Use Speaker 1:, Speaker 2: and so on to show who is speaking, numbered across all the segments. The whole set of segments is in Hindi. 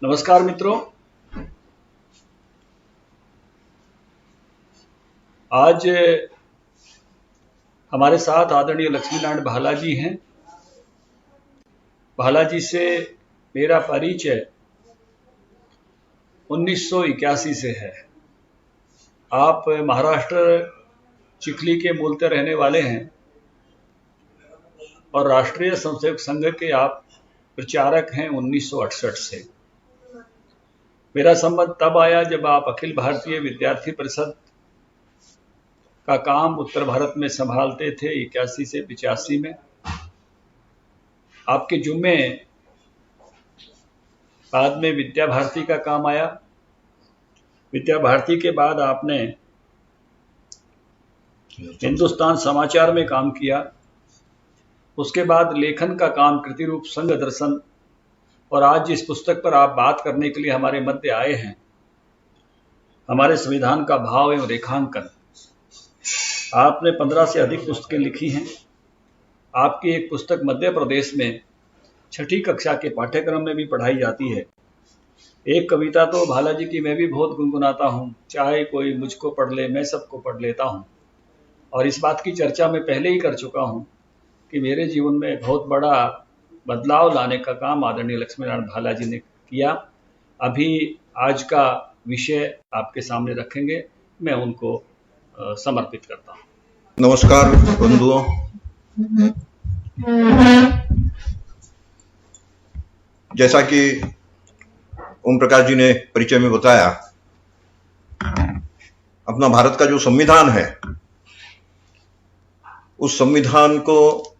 Speaker 1: नमस्कार मित्रों, आज हमारे साथ आदरणीय लक्ष्मीनारायण भाला जी हैं। भाला जी से मेरा परिचय 1981 से है। आप महाराष्ट्र चिखली के मूलतः रहने वाले हैं और राष्ट्रीय स्वयंसेवक संघ के आप प्रचारक हैं 1968 से। मेरा संबंध तब आया जब आप अखिल भारतीय विद्यार्थी परिषद का काम उत्तर भारत में संभालते थे 81 से 85 में। आपके जुम्मे बाद में विद्या भारती का काम आया। विद्या भारती के बाद आपने हिंदुस्तान समाचार में काम किया। उसके बाद लेखन का काम कृति रूप संघ दर्शन, और आज जिस पुस्तक पर आप बात करने के लिए हमारे मध्य आए हैं, हमारे संविधान का भाव एवं रेखांकन। आपने 15 से अधिक पुस्तकें लिखी हैं। आपकी एक पुस्तक मध्य प्रदेश में 6ठी कक्षा के पाठ्यक्रम में भी पढ़ाई जाती है। एक कविता तो भाला जी की मैं भी बहुत गुनगुनाता हूँ, चाहे कोई मुझको पढ़ ले मैं सबको पढ़ लेता हूँ। और इस बात की चर्चा मैं पहले ही कर चुका हूँ कि मेरे जीवन में बहुत बड़ा बदलाव लाने का काम आदरणीय लक्ष्मीनारायण भाला जी ने किया। अभी आज का विषय आपके सामने रखेंगे, मैं उनको समर्पित करता हूँ।
Speaker 2: नमस्कार बंधुओं, जैसा कि ओम प्रकाश जी ने परिचय में बताया, अपना भारत का जो संविधान है, उस संविधान को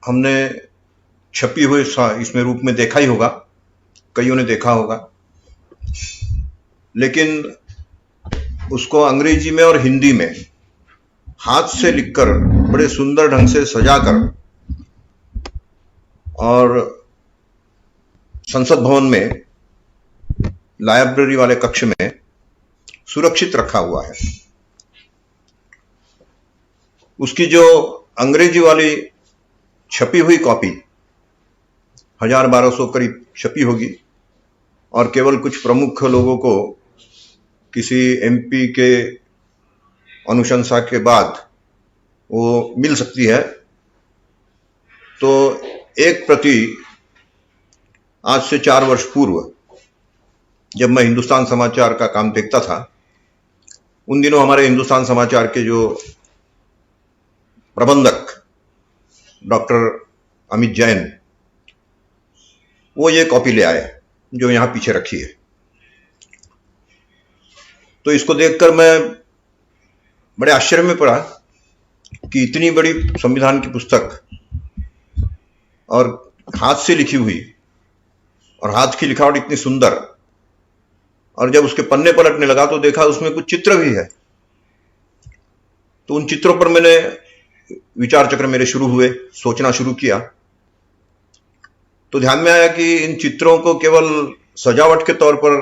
Speaker 2: हमने छपी हुई इसमें रूप में देखा ही होगा, कईयों ने देखा होगा, लेकिन उसको अंग्रेजी में और हिंदी में हाथ से लिखकर बड़े सुंदर ढंग से सजाकर और संसद भवन में लाइब्रेरी वाले कक्ष में सुरक्षित रखा हुआ है। उसकी जो अंग्रेजी वाली छपी हुई कॉपी 1000-1200 करीब छपी होगी, और केवल कुछ प्रमुख लोगों को किसी एमपी के अनुशंसा के बाद वो मिल सकती है। तो एक प्रति आज से 4 वर्ष पूर्व जब मैं हिंदुस्तान समाचार का काम देखता था, उन दिनों हमारे हिंदुस्तान समाचार के जो प्रबंधक डॉक्टर अमित जैन, वो ये कॉपी ले आए जो यहां पीछे रखी है। तो इसको देखकर मैं बड़े आश्चर्य में पड़ा कि इतनी बड़ी संविधान की पुस्तक और हाथ से लिखी हुई, और हाथ की लिखावट इतनी सुंदर, और जब उसके पन्ने पलटने लगा तो देखा उसमें कुछ चित्र भी है। तो उन चित्रों पर मैंने विचार चक्र मेरे शुरू हुए, सोचना शुरू किया। तो ध्यान में आया कि इन चित्रों को केवल सजावट के तौर पर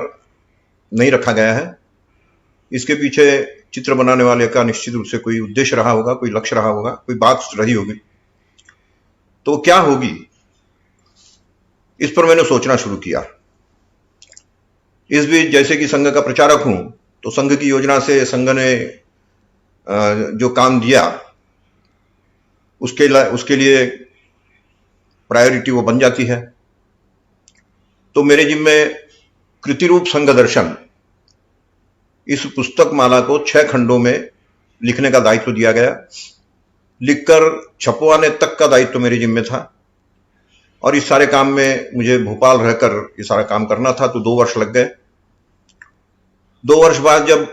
Speaker 2: नहीं रखा गया है, इसके पीछे चित्र बनाने वाले का निश्चित रूप से कोई उद्देश्य रहा होगा, कोई लक्ष्य रहा होगा, कोई बात रही होगी। तो क्या होगी, इस पर मैंने सोचना शुरू किया। इस बीच जैसे कि संघ का प्रचारक हूं, तो संघ की योजना से संघ ने जो काम दिया उसके लिए प्रायोरिटी वो बन जाती है। तो मेरे जिम्मे कृति रूप संघ दर्शन इस पुस्तक माला को 6 खंडों में लिखने का दायित्व दिया गया। लिखकर छपवाने तक का दायित्व मेरे जिम्मे था, और इस सारे काम में मुझे भोपाल रहकर ये सारा काम करना था। तो 2 वर्ष लग गए। 2 वर्ष बाद जब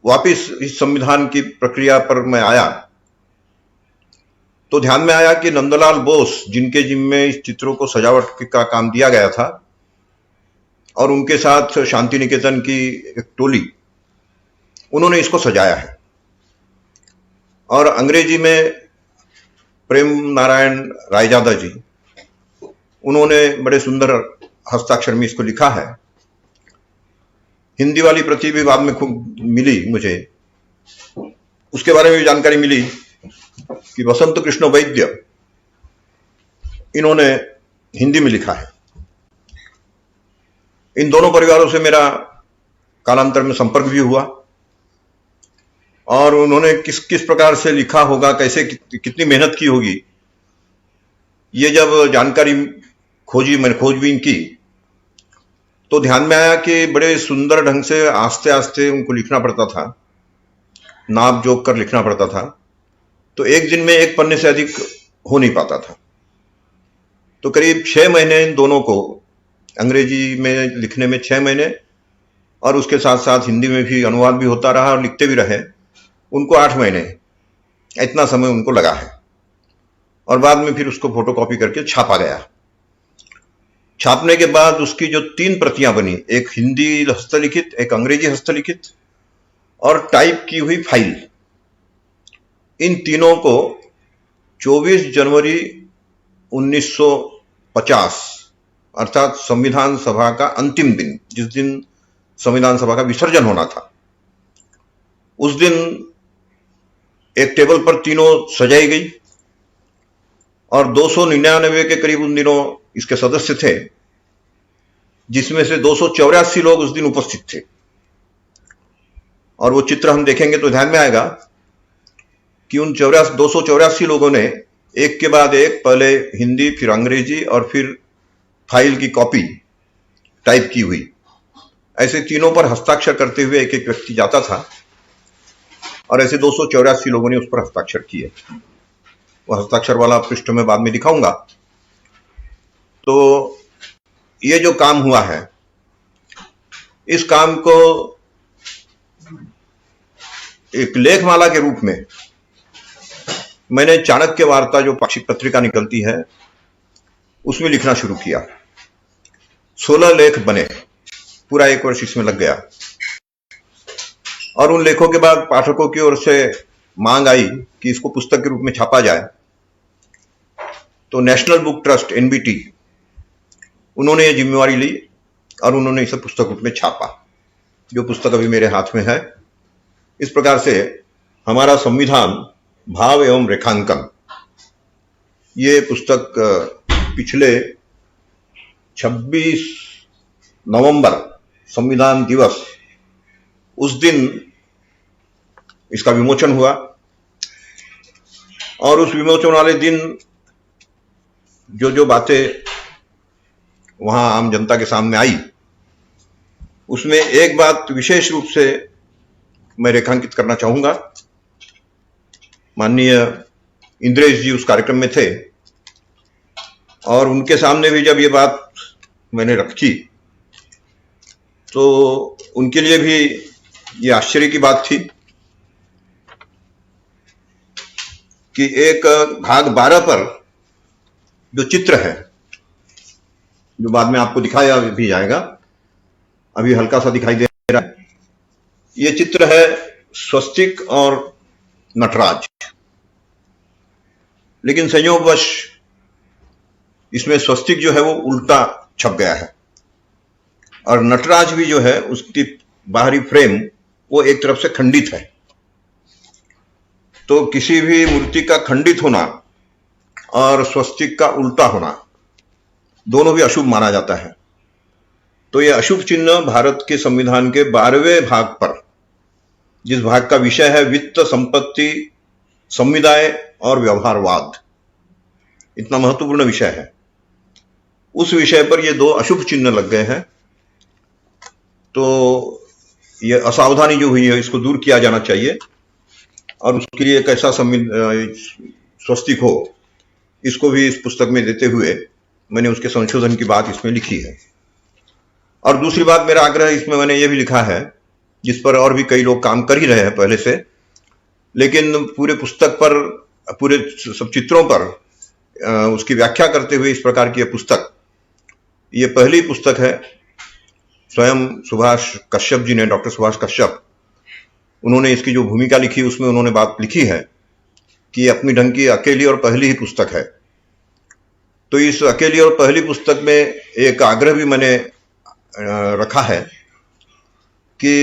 Speaker 2: वापिस इस संविधान की प्रक्रिया पर मैं आया, तो ध्यान में आया कि नंदलाल बोस, जिनके जिम्मे इस चित्रों को सजावट का काम दिया गया था, और उनके साथ शांति निकेतन की एक टोली, उन्होंने इसको सजाया है। और अंग्रेजी में प्रेम नारायण रायजादा जी, उन्होंने बड़े सुंदर हस्ताक्षर में इसको लिखा है। हिंदी वाली प्रति भी बाद में खूब मिली मुझे, उसके बारे में भी जानकारी मिली कि वसंत कृष्ण वैद्य इन्होंने हिंदी में लिखा है। इन दोनों परिवारों से मेरा कालांतर में संपर्क भी हुआ और उन्होंने किस किस प्रकार से लिखा होगा, कैसे कितनी मेहनत की होगी, ये जब जानकारी मैंने खोजबीन की तो ध्यान में आया कि बड़े सुंदर ढंग से आस्ते आस्ते उनको लिखना पड़ता था, नाप जोक कर लिखना पड़ता था। तो एक दिन में एक पन्ने से अधिक हो नहीं पाता था। तो करीब 6 महीने इन दोनों को अंग्रेजी में लिखने में 6 महीने और उसके साथ साथ हिंदी में भी अनुवाद भी होता रहा और लिखते भी रहे। उनको 8 महीने इतना समय उनको लगा है और बाद में फिर उसको फोटोकॉपी करके छापा गया। छापने के बाद उसकी जो 3 प्रतियां बनी, एक हिंदी हस्तलिखित, एक अंग्रेजी हस्तलिखित और टाइप की हुई फाइल, इन तीनों को 24 जनवरी 1950 अर्थात संविधान सभा का अंतिम दिन, जिस दिन संविधान सभा का विसर्जन होना था, उस दिन एक टेबल पर तीनों सजाई गई और 299 के करीब उन दिनों इसके सदस्य थे, जिसमें से 284 लोग उस दिन उपस्थित थे। और वो चित्र हम देखेंगे तो ध्यान में आएगा कि उन 284 लोगों ने एक के बाद एक, पहले हिंदी, फिर अंग्रेजी और फिर फाइल की कॉपी टाइप की हुई, ऐसे तीनों पर हस्ताक्षर करते हुए एक एक व्यक्ति जाता था और ऐसे 284 लोगों ने उस पर हस्ताक्षर किए। वो हस्ताक्षर वाला पृष्ठ में बाद में दिखाऊंगा। तो ये जो काम हुआ है, इस काम को एक लेखमाला के रूप में मैंने चाणक्य वार्ता, जो पाक्षिक पत्रिका निकलती है, उसमें लिखना शुरू किया। 16 लेख बने, पूरा 1 वर्ष इसमें लग गया। और उन लेखों के बाद पाठकों की ओर से मांग आई कि इसको पुस्तक के रूप में छापा जाए। तो नेशनल बुक ट्रस्ट NBT, उन्होंने ये जिम्मेवारी ली और उन्होंने इसे पुस्तक रूप में छापा, जो पुस्तक अभी मेरे हाथ में है। इस प्रकार से हमारा संविधान भाव एवं रेखांकन, ये पुस्तक पिछले 26 नवंबर संविधान दिवस, उस दिन इसका विमोचन हुआ। और उस विमोचन वाले दिन जो जो बातें वहां आम जनता के सामने आई, उसमें एक बात विशेष रूप से मैं रेखांकित करना चाहूंगा। माननीय इंद्रेश जी उस कार्यक्रम में थे और उनके सामने भी जब ये बात मैंने रखी तो उनके लिए भी ये आश्चर्य की बात थी कि एक भाग 12 पर जो चित्र है, जो बाद में आपको दिखाया भी जाएगा, अभी हल्का सा दिखाई दे रहा है, ये चित्र है स्वस्तिक और नटराज। लेकिन संयोगवश इसमें स्वस्तिक जो है वो उल्टा छप गया है और नटराज भी जो है उसकी बाहरी फ्रेम वो एक तरफ से खंडित है। तो किसी भी मूर्ति का खंडित होना और स्वस्तिक का उल्टा होना, दोनों भी अशुभ माना जाता है। तो यह अशुभ चिन्ह भारत के संविधान के 12वें भाग पर, जिस भाग का विषय है वित्त, संपत्ति, संविदाय और व्यवहारवाद, इतना महत्वपूर्ण विषय है, उस विषय पर ये 2 अशुभ चिन्ह लग गए हैं। तो ये असावधानी जो हुई है, इसको दूर किया जाना चाहिए और उसके लिए एक ऐसा स्वस्तिक हो, इसको भी इस पुस्तक में देते हुए मैंने उसके संशोधन की बात इसमें लिखी है। और दूसरी बात, मेरा आग्रह इसमें मैंने ये भी लिखा है, जिस पर और भी कई लोग काम कर ही रहे हैं पहले से, लेकिन पूरे पुस्तक पर, पूरे सब चित्रों पर उसकी व्याख्या करते हुए इस प्रकार की पुस्तक, ये पहली पुस्तक है। स्वयं सुभाष कश्यप जी ने, डॉक्टर सुभाष कश्यप, उन्होंने इसकी जो भूमिका लिखी उसमें उन्होंने बात लिखी है कि अपनी ढंग की अकेली और पहली ही पुस्तक है। तो इस अकेली और पहली पुस्तक में एक आग्रह भी मैंने रखा है कि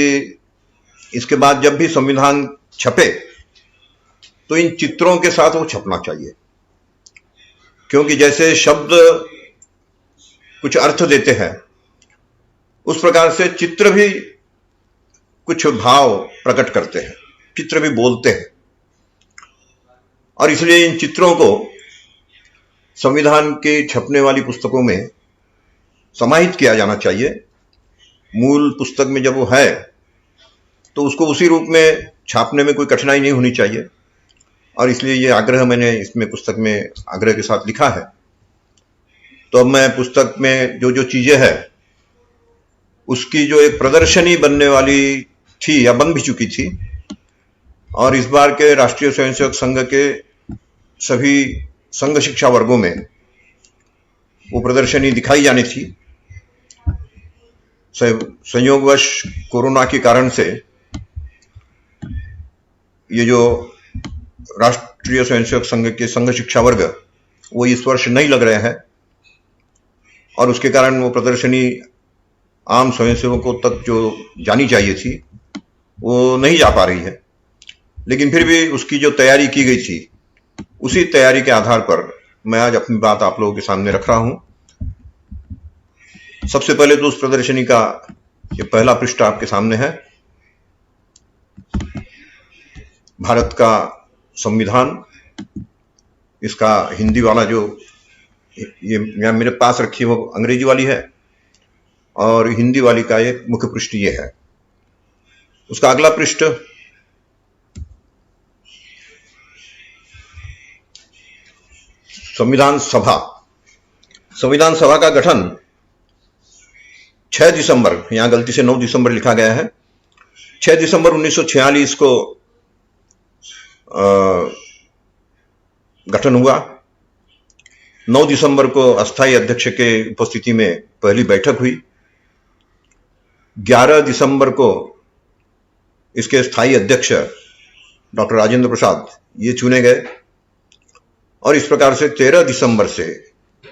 Speaker 2: इसके बाद जब भी संविधान छपे तो इन चित्रों के साथ वो छपना चाहिए। क्योंकि जैसे शब्द कुछ अर्थ देते हैं, उस प्रकार से चित्र भी कुछ भाव प्रकट करते हैं, चित्र भी बोलते हैं। और इसलिए इन चित्रों को संविधान के छपने वाली पुस्तकों में समाहित किया जाना चाहिए। मूल पुस्तक में जब वो है तो उसको उसी रूप में छापने में कोई कठिनाई नहीं होनी चाहिए, और इसलिए ये आग्रह मैंने इसमें पुस्तक में आग्रह के साथ लिखा है। तो अब मैं पुस्तक में जो जो चीजें हैं उसकी जो एक प्रदर्शनी बनने वाली थी या बन भी चुकी थी, और इस बार के राष्ट्रीय स्वयंसेवक संघ के सभी संघ शिक्षा वर्गों में वो प्रदर्शनी दिखाई जानी थी। संयोगवश कोरोना के कारण से ये जो राष्ट्रीय स्वयंसेवक संघ के संघ शिक्षा वर्ग वो इस वर्ष नहीं लग रहे हैं, और उसके कारण वो प्रदर्शनी आम स्वयंसेवकों तक जो जानी चाहिए थी वो नहीं जा पा रही है। लेकिन फिर भी उसकी जो तैयारी की गई थी, उसी तैयारी के आधार पर मैं आज अपनी बात आप लोगों के सामने रख रहा हूं। सबसे पहले तो उस प्रदर्शनी का ये पहला पृष्ठ आपके सामने है। भारत का संविधान, इसका हिंदी वाला जो ये मेरे पास रखी है वो अंग्रेजी वाली है, और हिंदी वाली का एक मुख्य पृष्ठ ये है। उसका अगला पृष्ठ संविधान सभा। संविधान सभा का गठन 6 दिसंबर, यहां गलती से 9 दिसंबर लिखा गया है, 6 दिसंबर 1946 को गठन हुआ। 9 दिसंबर को अस्थायी अध्यक्ष के उपस्थिति में पहली बैठक हुई। 11 दिसंबर को इसके स्थायी अध्यक्ष डॉक्टर राजेंद्र प्रसाद ये चुने गए, और इस प्रकार से 13 दिसंबर से,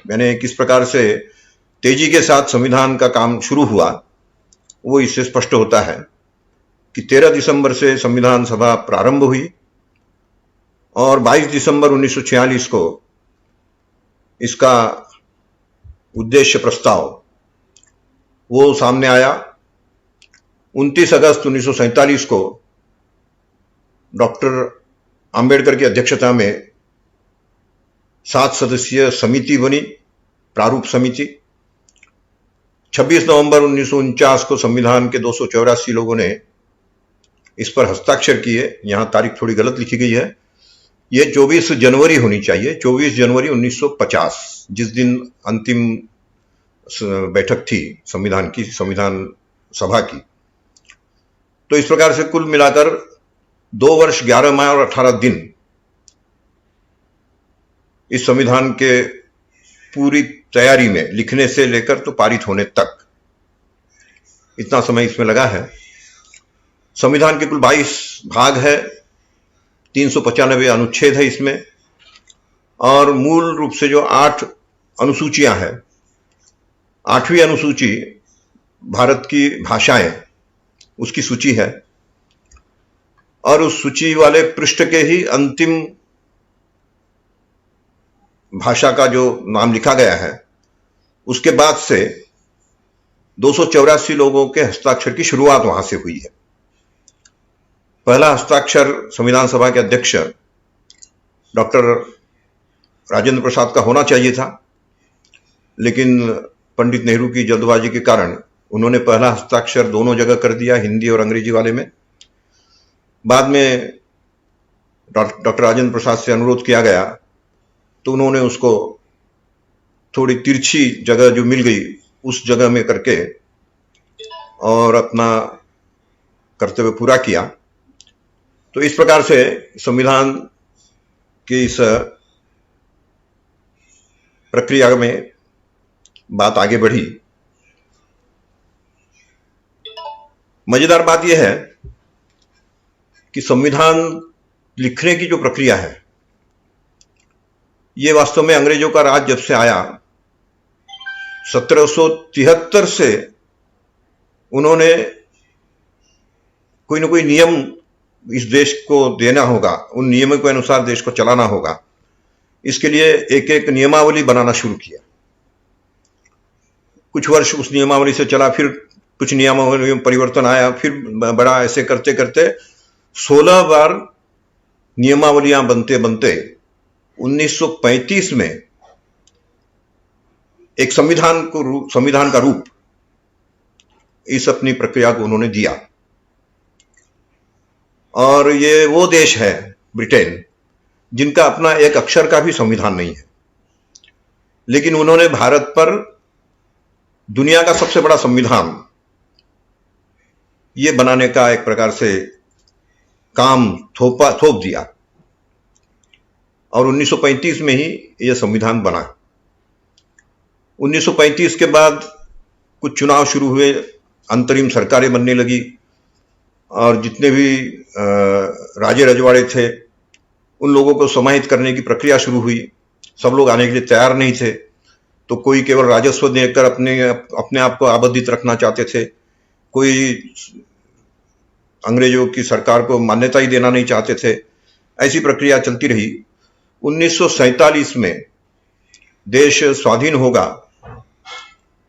Speaker 2: यानी किस प्रकार से तेजी के साथ संविधान का काम शुरू हुआ वो इससे स्पष्ट होता है कि 13 दिसंबर से संविधान सभा प्रारंभ हुई, और 22 दिसंबर 1946 को इसका उद्देश्य प्रस्ताव वो सामने आया। 29 अगस्त 1947 को डॉक्टर अंबेडकर की अध्यक्षता में 7 सदस्यीय समिति बनी, प्रारूप समिति। 26 नवंबर 1949 को संविधान के 284 लोगों ने इस पर हस्ताक्षर किए। यहां तारीख थोड़ी गलत लिखी गई है, ये 24 जनवरी होनी चाहिए, 24 जनवरी 1950, जिस दिन अंतिम बैठक थी संविधान की, संविधान सभा की। तो इस प्रकार से कुल मिलाकर 2 वर्ष 11 माह और 18 दिन इस संविधान के पूरी तैयारी में, लिखने से लेकर तो पारित होने तक, इतना समय इसमें लगा है। संविधान के कुल 22 भाग है, 395 अनुच्छेद है इसमें, और मूल रूप से जो 8 अनुसूचियां हैं, 8वीं अनुसूची भारत की भाषाएं, उसकी सूची है, और उस सूची वाले पृष्ठ के ही अंतिम भाषा का जो नाम लिखा गया है, उसके बाद से 284 लोगों के हस्ताक्षर की शुरुआत वहां से हुई है। पहला हस्ताक्षर संविधान सभा के अध्यक्ष डॉक्टर राजेंद्र प्रसाद का होना चाहिए था, लेकिन पंडित नेहरू की जल्दबाजी के कारण उन्होंने पहला हस्ताक्षर दोनों जगह कर दिया, हिंदी और अंग्रेजी वाले में। बाद में डॉक्टर राजेंद्र प्रसाद से अनुरोध किया गया तो उन्होंने उसको थोड़ी तिरछी जगह जो मिल गई उस जगह में करके और अपना कर्तव्य पूरा किया। तो इस प्रकार से संविधान की इस प्रक्रिया में बात आगे बढ़ी। मजेदार बात यह है कि संविधान लिखने की जो प्रक्रिया है, ये वास्तव में अंग्रेजों का राज जब से आया 1773 से उन्होंने कोई ना कोई नियम इस देश को देना होगा, उन नियमों के अनुसार देश को चलाना होगा। इसके लिए एक एक नियमावली बनाना शुरू किया। कुछ वर्ष उस नियमावली से चला, फिर कुछ नियमावली में परिवर्तन आया, फिर बड़ा, ऐसे करते करते 16 बार नियमावलियां बनते बनते 1935 में एक संविधान का रूप इस अपनी प्रक्रिया को उन्होंने दिया। और ये वो देश है ब्रिटेन जिनका अपना एक अक्षर का भी संविधान नहीं है, लेकिन उन्होंने भारत पर दुनिया का सबसे बड़ा संविधान ये बनाने का एक प्रकार से काम थोप दिया। और 1935 में ही यह संविधान बना। 1935 के बाद कुछ चुनाव शुरू हुए, अंतरिम सरकारें बनने लगी, और जितने भी राजे रजवाड़े थे उन लोगों को समाहित करने की प्रक्रिया शुरू हुई। सब लोग आने के लिए तैयार नहीं थे, तो कोई केवल राजस्व देकर अपने आप को आबद्धित रखना चाहते थे, कोई अंग्रेजों की सरकार को मान्यता ही देना नहीं चाहते थे। ऐसी प्रक्रिया चलती रही। 1947 में देश स्वाधीन होगा,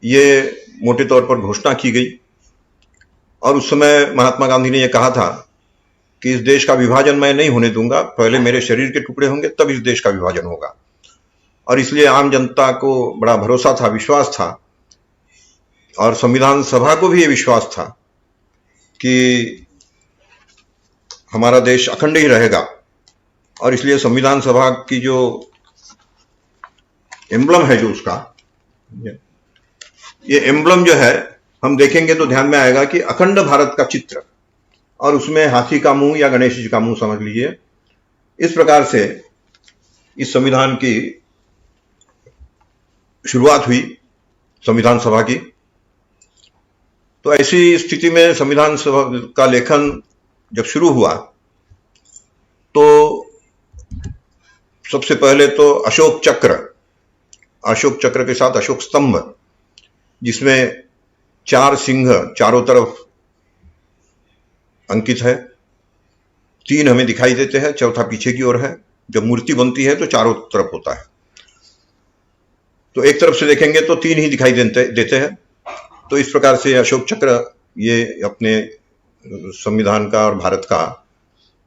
Speaker 2: ये मोटे तौर पर घोषणा की गई। और उस समय महात्मा गांधी ने यह कहा था कि इस देश का विभाजन मैं नहीं होने दूंगा, पहले मेरे शरीर के टुकड़े होंगे तब इस देश का विभाजन होगा। और इसलिए आम जनता को बड़ा भरोसा था, विश्वास था, और संविधान सभा को भी ये विश्वास था कि हमारा देश अखंड ही रहेगा। और इसलिए संविधान सभा की जो एम्ब्लम है, जो उसका ये एम्ब्लम जो है, हम देखेंगे तो ध्यान में आएगा कि अखंड भारत का चित्र, और उसमें हाथी का मुंह या गणेश जी का मुंह समझ लीजिए। इस प्रकार से इस संविधान की शुरुआत हुई, संविधान सभा की। तो ऐसी स्थिति में संविधान सभा का लेखन जब शुरू हुआ तो सबसे पहले तो अशोक चक्र के साथ अशोक स्तंभ, जिसमें 4 सिंह चारों तरफ अंकित है, 3 हमें दिखाई देते हैं, चौथा पीछे की ओर है। जब मूर्ति बनती है तो चारों तरफ होता है, तो एक तरफ से देखेंगे तो 3 ही दिखाई देते हैं। तो इस प्रकार से अशोक चक्र ये अपने संविधान का और भारत का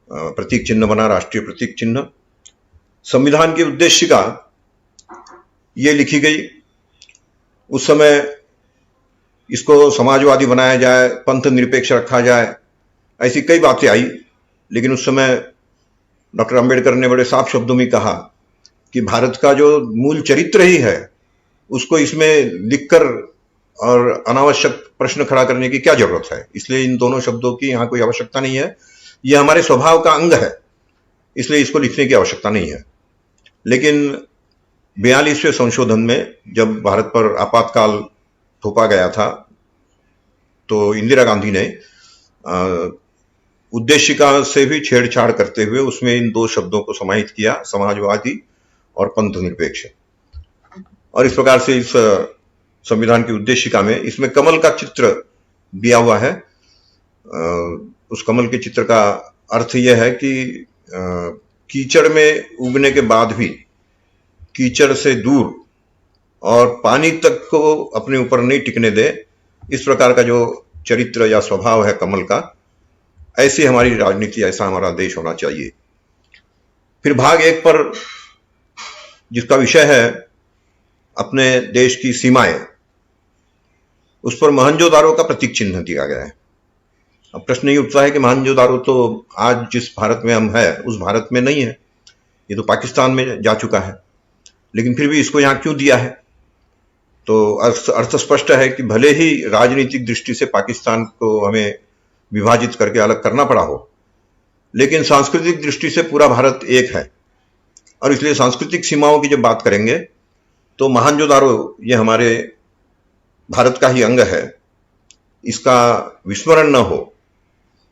Speaker 2: प्रतीक चिन्ह बना, राष्ट्रीय प्रतीक चिन्ह। संविधान की उद्देशिका ये लिखी गई। उस समय इसको समाजवादी बनाया जाए, पंथ निरपेक्ष रखा जाए, ऐसी कई बातें आई। लेकिन उस समय डॉक्टर अंबेडकर ने बड़े साफ शब्दों में कहा कि भारत का जो मूल चरित्र ही है उसको इसमें लिखकर और अनावश्यक प्रश्न खड़ा करने की क्या जरूरत है। इसलिए इन दोनों शब्दों की यहाँ कोई आवश्यकता नहीं है, यह हमारे स्वभाव का अंग है, इसलिए इसको लिखने की आवश्यकता नहीं है। लेकिन 42वें संशोधन में जब भारत पर आपातकाल थोपा गया था तो इंदिरा गांधी ने उद्देशिका से भी छेड़छाड़ करते हुए उसमें इन 2 शब्दों को समाहित किया, समाजवादी और पंथ निरपेक्ष। और इस प्रकार से इस संविधान की उद्देशिका में इसमें कमल का चित्र दिया हुआ है। उस कमल के चित्र का अर्थ यह है कि कीचड़ में उगने के बाद भी कीचड़ से दूर और पानी तक को अपने ऊपर नहीं टिकने दे, इस प्रकार का जो चरित्र या स्वभाव है कमल का, ऐसी हमारी राजनीति, ऐसा हमारा देश होना चाहिए। फिर भाग 1 पर, जिसका विषय है अपने देश की सीमाएं, उस पर मोहनजोदारो का प्रतीक चिन्ह दिया गया है। अब प्रश्न ये उठता है कि मोहनजोदारो तो आज जिस भारत में हम है उस भारत में नहीं है, ये तो पाकिस्तान में जा चुका है, लेकिन फिर भी इसको यहाँ क्यों दिया है? तो अर्थ स्पष्ट है कि भले ही राजनीतिक दृष्टि से पाकिस्तान को हमें विभाजित करके अलग करना पड़ा हो, लेकिन सांस्कृतिक दृष्टि से पूरा भारत एक है। और इसलिए सांस्कृतिक सीमाओं की जब बात करेंगे तो मोहनजोदारो ये हमारे भारत का ही अंग है, इसका विस्मरण न हो,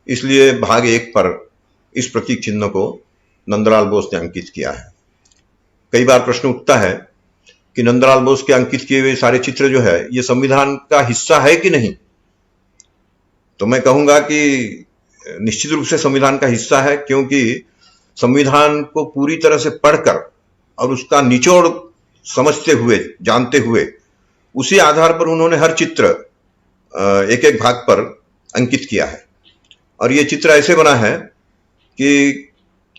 Speaker 2: इसलिए भाग 1 पर इस प्रतीक चिन्ह को नंदलाल बोस ने अंकित किया है। कई बार प्रश्न उठता है कि नंदलाल बोस के अंकित किए हुए सारे चित्र जो है ये संविधान का हिस्सा है कि नहीं? तो मैं कहूंगा कि निश्चित रूप से संविधान का हिस्सा है, क्योंकि संविधान को पूरी तरह से पढ़कर और उसका निचोड़ समझते हुए, जानते हुए, उसी आधार पर उन्होंने हर चित्र एक एक भाग पर अंकित किया है। और ये चित्र ऐसे बना है कि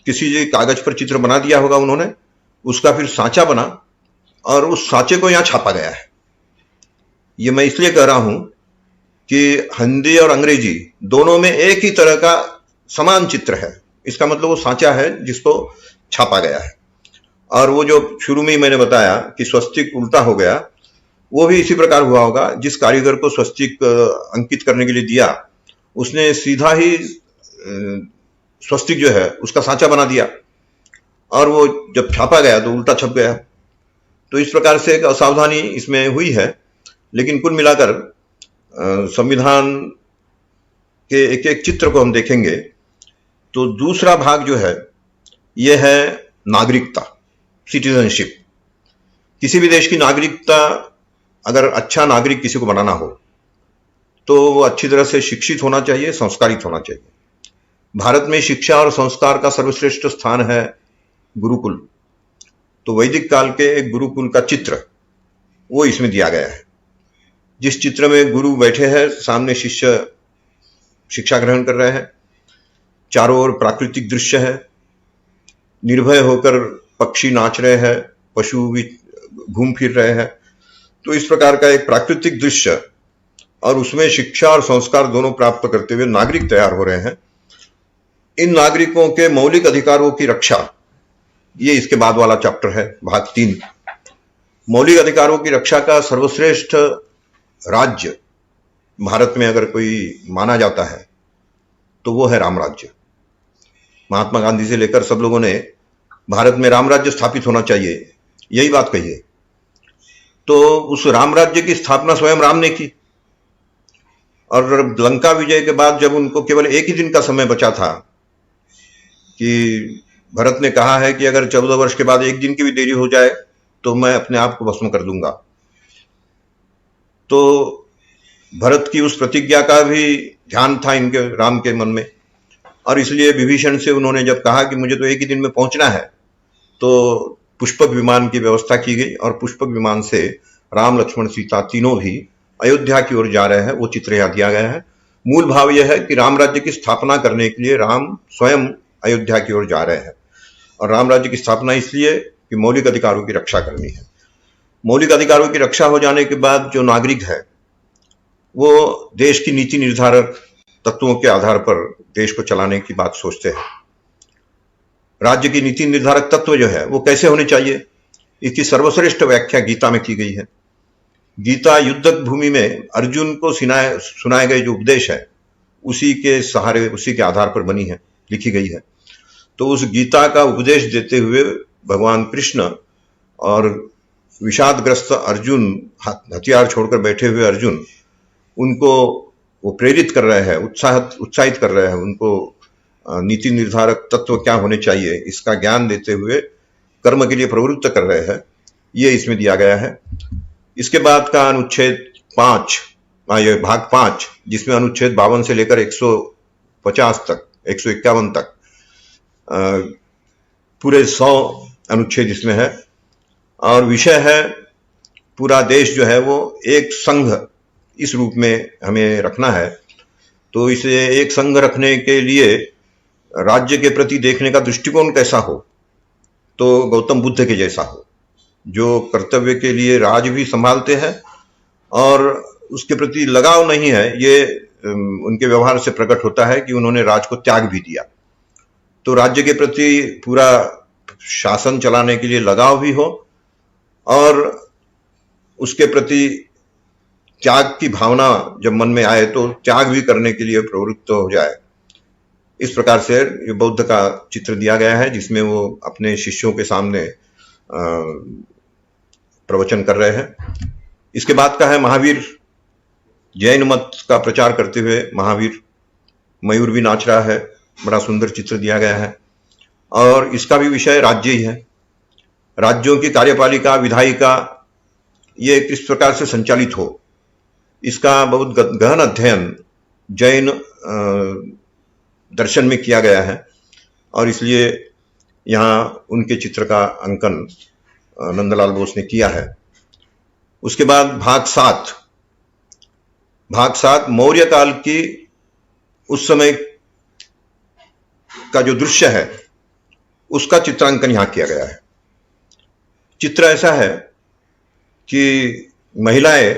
Speaker 2: किसी जी कागज पर चित्र बना दिया होगा उन्होंने, उसका फिर सांचा बना और उस सांचे को यहाँ छापा गया है। ये मैं इसलिए कह रहा हूं कि हिंदी और अंग्रेजी दोनों में एक ही तरह का समान चित्र है। इसका मतलब वो सांचा है जिसको छापा गया है। और वो जो शुरू में ही मैंने बताया कि स्वस्तिक उल्टा हो गया, वो भी इसी प्रकार हुआ होगा। जिस कारीगर को स्वस्तिक अंकित करने के लिए दिया, उसने सीधा ही स्वस्तिक जो है उसका सांचा बना दिया, और वो जब छापा गया तो उल्टा छप गया। तो इस प्रकार से एक असावधानी इसमें हुई है। लेकिन कुल मिलाकर संविधान के एक एक चित्र को हम देखेंगे तो दूसरा भाग जो है यह है नागरिकता, सिटीजनशिप। किसी भी देश की नागरिकता, अगर अच्छा नागरिक किसी को बनाना हो तो वो अच्छी तरह से शिक्षित होना चाहिए, संस्कारित होना चाहिए। भारत में शिक्षा और संस्कार का सर्वश्रेष्ठ स्थान है गुरुकुल। तो वैदिक काल के एक गुरुकुल का चित्र वो इसमें दिया गया है, जिस चित्र में गुरु बैठे हैं, सामने शिष्य शिक्षा ग्रहण कर रहे हैं, चारों ओर प्राकृतिक दृश्य है, निर्भय होकर पक्षी नाच रहे हैं, पशु भी घूम फिर रहे हैं। तो इस प्रकार का एक प्राकृतिक दृश्य, और उसमें शिक्षा और संस्कार दोनों प्राप्त करते हुए नागरिक तैयार हो रहे हैं। इन नागरिकों के मौलिक अधिकारों की रक्षा, ये इसके बाद वाला चैप्टर है, भाग 3। मौलिक अधिकारों की रक्षा का सर्वश्रेष्ठ राज्य भारत में अगर कोई माना जाता है तो वो है राम राज्य। महात्मा गांधी से लेकर सब लोगों ने भारत में राम राज्य स्थापित होना चाहिए, यही बात कही है। तो उस राम राज्य की स्थापना स्वयं राम ने की। और लंका विजय के बाद जब उनको केवल एक ही दिन का समय बचा था, कि भरत ने कहा है कि अगर 14 वर्ष के बाद एक दिन की भी देरी हो जाए तो मैं अपने आप को भस्म कर दूंगा, तो भरत की उस प्रतिज्ञा का भी ध्यान था इनके राम के मन में। और इसलिए विभीषण से उन्होंने जब कहा कि मुझे तो एक ही दिन में पहुंचना है, तो पुष्पक विमान की व्यवस्था की गई, और पुष्पक विमान से राम लक्ष्मण सीता तीनों भी अयोध्या की ओर जा रहे हैं। वो चित्र यहाँ दिया गया है। मूल भाव यह है कि राम राज्य की स्थापना करने के लिए राम स्वयं अयोध्या की ओर जा रहे हैं। और राम राज्य की स्थापना इसलिए कि मौलिक अधिकारों की रक्षा करनी है। मौलिक अधिकारों की रक्षा हो जाने के बाद जो नागरिक है वो देश की नीति निर्धारक तत्वों के आधार पर देश को चलाने की बात सोचते हैं। राज्य की नीति निर्धारक तत्व जो है वो कैसे होने चाहिए, इसकी सर्वश्रेष्ठ व्याख्या गीता में की गई है। गीता युद्ध भूमि में अर्जुन को सुनाए गए जो उपदेश है, उसी के सहारे, उसी के आधार पर बनी है, लिखी गई है। तो उस गीता का उपदेश देते हुए भगवान कृष्ण और विषादग्रस्त अर्जुन, हथियार छोड़कर बैठे हुए अर्जुन, उनको वो प्रेरित कर रहे हैं, उत्साहित कर रहे हैं, उनको नीति निर्धारक तत्व क्या होने चाहिए इसका ज्ञान देते हुए कर्म के लिए प्रवृत्त कर रहे हैं। ये इसमें दिया गया है। इसके बाद का अनुच्छेद 5, ये भाग 5, जिसमें अनुच्छेद 52 से लेकर 150 तक, 151 तक, पूरे 100 अनुच्छेद इसमें है। और विषय है पूरा देश जो है वो एक संघ, इस रूप में हमें रखना है। तो इसे एक संघ रखने के लिए राज्य के प्रति देखने का दृष्टिकोण कैसा हो, तो गौतम बुद्ध के जैसा हो, जो कर्तव्य के लिए राज भी संभालते हैं और उसके प्रति लगाव नहीं है। ये उनके व्यवहार से प्रकट होता है कि उन्होंने राज को त्याग भी दिया। तो राज्य के प्रति पूरा शासन चलाने के लिए लगाव भी हो और उसके प्रति त्याग की भावना जब मन में आए तो त्याग भी करने के लिए प्रवृत्त हो जाए। इस प्रकार से ये बौद्ध का चित्र दिया गया है, जिसमें वो अपने शिष्यों के सामने प्रवचन कर रहे हैं। इसके बाद का है महावीर। जैन मत का प्रचार करते हुए महावीर मयूर भी नाच रहा है, बड़ा सुंदर चित्र दिया गया है। और इसका भी विषय राज्य ही है। राज्यों की कार्यपालिका, विधायिका, ये किस प्रकार से संचालित हो, इसका बहुत गहन अध्ययन जैन दर्शन में किया गया है। और इसलिए यहाँ उनके चित्र का अंकन नंदलाल बोस ने किया है। उसके बाद भाग सात मौर्य काल की उस समय का जो दृश्य है उसका चित्रांकन यहां किया गया है। चित्र ऐसा है कि महिलाएं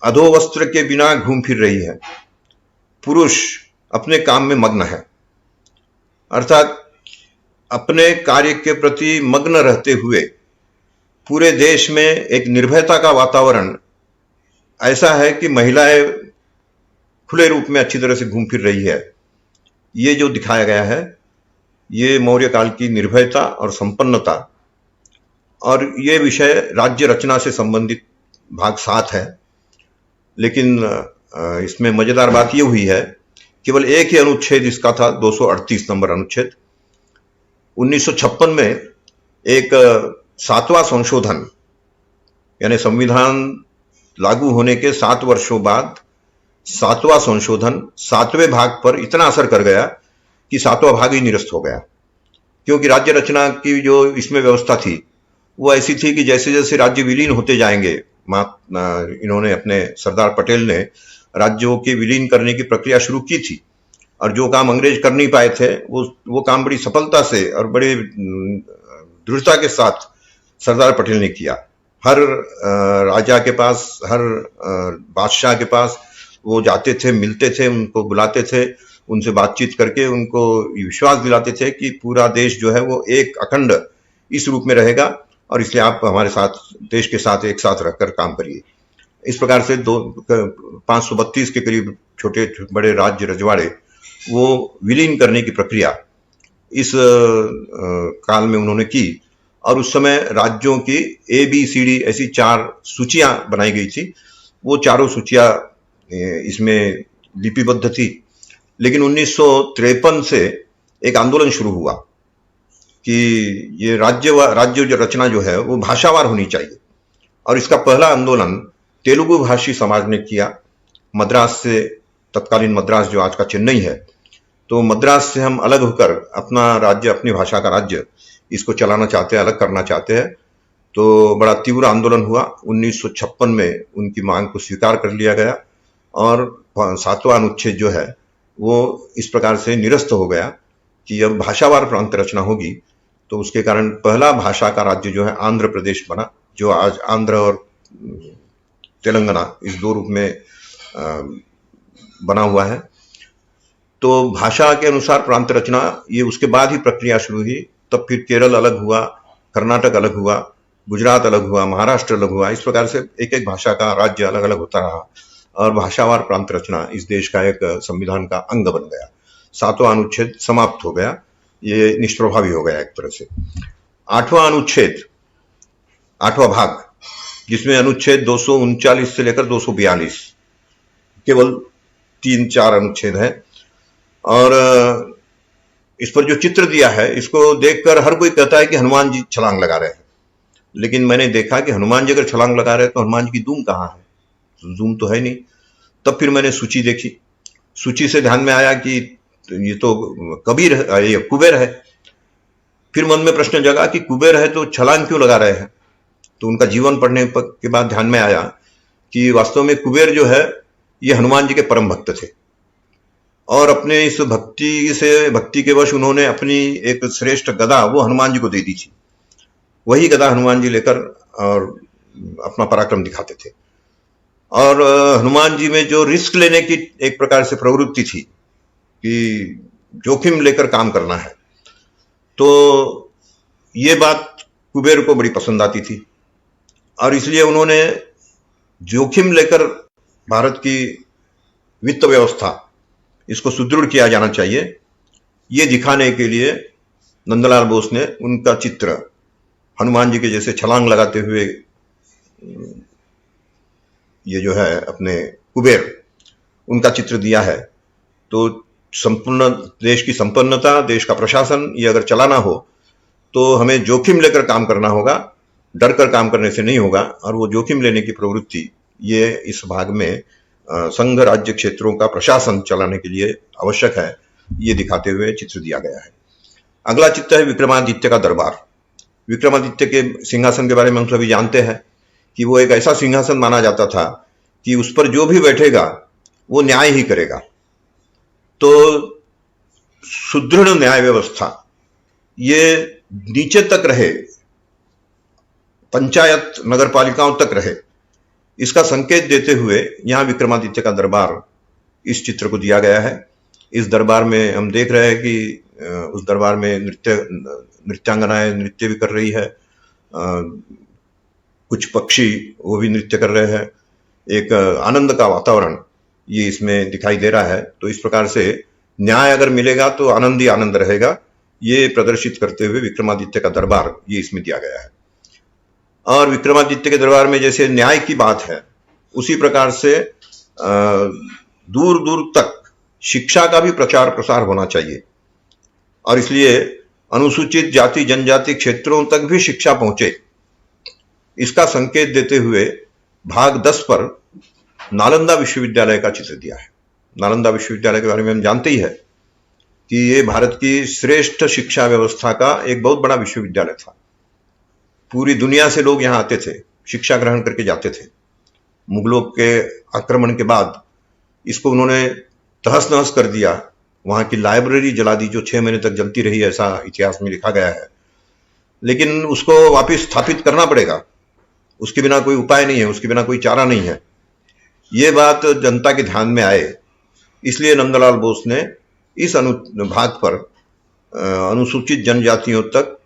Speaker 2: अधोवस्त्र के बिना घूम फिर रही है, पुरुष अपने काम में मग्न है, अर्थात अपने कार्य के प्रति मग्न रहते हुए पूरे देश में एक निर्भयता का वातावरण ऐसा है कि महिलाएं खुले रूप में अच्छी तरह से घूम फिर रही है। ये जो दिखाया गया है ये मौर्य काल की निर्भयता और संपन्नता, और ये विषय राज्य रचना से संबंधित भाग 7 है। लेकिन इसमें मजेदार बात ये हुई है, केवल एक ही अनुच्छेद इसका था, 238 नंबर अनुच्छेद। 1956 में एक 7वां संशोधन, यानी संविधान लागू होने के 7 वर्षों बाद 7वां संशोधन 7वें भाग पर इतना असर कर गया कि 7वां भाग ही निरस्त हो गया, क्योंकि राज्य रचना की जो इसमें व्यवस्था थी वो ऐसी थी कि जैसे जैसे राज्य विलीन होते जाएंगे, इन्होंने अपने सरदार पटेल ने राज्यों के विलीन करने की प्रक्रिया शुरू की थी, और जो काम अंग्रेज कर नहीं पाए थे वो काम बड़ी सफलता से और बड़े दृढ़ता के साथ सरदार पटेल ने किया। हर राजा के पास, हर बादशाह के पास वो जाते थे, मिलते थे, उनको बुलाते थे, उनसे बातचीत करके उनको विश्वास दिलाते थे कि पूरा देश जो है वो एक अखंड इस रूप में रहेगा, और इसलिए आप हमारे साथ, देश के साथ एक साथ रहकर काम करिए। इस प्रकार से 532 के करीब छोटे बड़े राज्य रजवाड़े वो विलीन करने की प्रक्रिया इस काल में उन्होंने की, और उस समय राज्यों की ABCD ऐसी 4 सूचियां बनाई गई थी। वो चारों सूचियां इसमें लिपिबद्ध थी। लेकिन 1953 से एक आंदोलन शुरू हुआ कि ये राज्य जो रचना जो है वो भाषावार होनी चाहिए, और इसका पहला आंदोलन तेलुगु भाषी समाज ने किया। मद्रास से, तत्कालीन मद्रास जो आज का चेन्नई है, तो मद्रास से हम अलग होकर अपना राज्य, अपनी भाषा का राज्य इसको चलाना चाहते हैं, अलग करना चाहते हैं। तो बड़ा तीव्र आंदोलन हुआ। 1956 में उनकी मांग को स्वीकार कर लिया गया, और 7वां अनुच्छेद जो है वो इस प्रकार से निरस्त हो गया कि अब भाषावार प्रांत रचना होगी। तो उसके कारण पहला भाषा का राज्य जो है आंध्र प्रदेश बना, जो आज आंध्र और तेलंगाना इस 2 रूप में बना हुआ है। तो भाषा के अनुसार प्रांत रचना, ये उसके बाद ही प्रक्रिया शुरू हुई। तब फिर केरल अलग हुआ, कर्नाटक अलग हुआ, गुजरात अलग हुआ, महाराष्ट्र अलग हुआ। इस प्रकार से एक एक भाषा का राज्य अलग अलग होता रहा, और भाषावार प्रांत रचना इस देश का एक संविधान का अंग बन गया। 7वां अनुच्छेद समाप्त हो गया, ये निष्प्रभावी हो गया एक तरह से। 8वां अनुच्छेद, 8वां भाग, जिसमें अनुच्छेद 239 से लेकर 242, केवल 3-4 अनुच्छेद है। और इस पर जो चित्र दिया है, इसको देखकर हर कोई कहता है कि हनुमान जी छलांग लगा रहे हैं। लेकिन मैंने देखा कि हनुमान जी अगर छलांग लगा रहे हैं तो हनुमान जी की दुम कहाँ है? दुम तो है नहीं। तब फिर मैंने सूची देखी। सूची से ध्यान में आया कि ये तो कबीर है, ये कुबेर है। फिर मन में प्रश्न जगा कि कुबेर है तो छलांग क्यों लगा रहे हैं? तो उनका जीवन पढ़ने के बाद ध्यान में आया कि वास्तव में कुबेर जो है ये हनुमान जी के परम भक्त थे, और अपने इस भक्ति के वश उन्होंने अपनी एक श्रेष्ठ गदा वो हनुमान जी को दे दी थी। वही गदा हनुमान जी लेकर और अपना पराक्रम दिखाते थे। और हनुमान जी में जो रिस्क लेने की एक प्रकार से प्रवृत्ति थी कि जोखिम लेकर काम करना है, तो ये बात कुबेर को बड़ी पसंद आती थी, और इसलिए उन्होंने जोखिम लेकर भारत की वित्त व्यवस्था इसको सुदृढ़ किया जाना चाहिए, ये दिखाने के लिए नंदलाल बोस ने उनका चित्र हनुमान जी के जैसे छलांग लगाते हुए, ये जो है अपने कुबेर, उनका चित्र दिया है। तो संपूर्ण देश की संपन्नता, देश का प्रशासन, ये अगर चलाना हो तो हमें जोखिम लेकर काम करना होगा, डर कर काम करने से नहीं होगा। और वो जोखिम लेने की प्रवृत्ति ये इस भाग में संघ राज्य क्षेत्रों का प्रशासन चलाने के लिए आवश्यक है, ये दिखाते हुए चित्र दिया गया है। अगला चित्र है विक्रमादित्य का दरबार। विक्रमादित्य के सिंहासन के बारे में हम सभी जानते हैं कि वो एक ऐसा सिंहासन माना जाता था कि उस पर जो भी बैठेगा वो न्याय ही करेगा। तो सुदृढ़ न्याय व्यवस्था ये नीचे तक रहे, पंचायत नगर पालिकाओं तक रहे, इसका संकेत देते हुए यहां विक्रमादित्य का दरबार इस चित्र को दिया गया है। इस दरबार में हम देख रहे हैं कि उस दरबार में नृत्यांगनाएं नृत्य भी कर रही है, कुछ पक्षी वो भी नृत्य कर रहे हैं, एक आनंद का वातावरण ये इसमें दिखाई दे रहा है। तो इस प्रकार से न्याय अगर मिलेगा तो आनंद ही आनंद रहेगा, ये प्रदर्शित करते हुए विक्रमादित्य का दरबार ये इसमें दिया गया है। और विक्रमादित्य के दरबार में जैसे न्याय की बात है, उसी प्रकार से दूर दूर तक शिक्षा का भी प्रचार प्रसार होना चाहिए, और इसलिए अनुसूचित जाति जनजाति क्षेत्रों तक भी शिक्षा पहुंचे, इसका संकेत देते हुए भाग 10 पर नालंदा विश्वविद्यालय का चित्र दिया है। नालंदा विश्वविद्यालय के बारे में हम जानते ही है कि ये भारत की श्रेष्ठ शिक्षा व्यवस्था का एक बहुत बड़ा विश्वविद्यालय था। पूरी दुनिया से लोग यहाँ आते थे, शिक्षा ग्रहण करके जाते थे। मुगलों के आक्रमण के बाद इसको उन्होंने तहस नहस कर दिया, वहां की लाइब्रेरी जला दी जो 6 महीने तक जलती रही, ऐसा इतिहास में लिखा गया है। लेकिन उसको वापस स्थापित करना पड़ेगा, उसके बिना कोई उपाय नहीं है, उसके बिना कोई चारा नहीं है। ये बात जनता के ध्यान में आए, इसलिए नंदलाल बोस ने इस अनुभाग पर अनुसूचित जनजातियों तक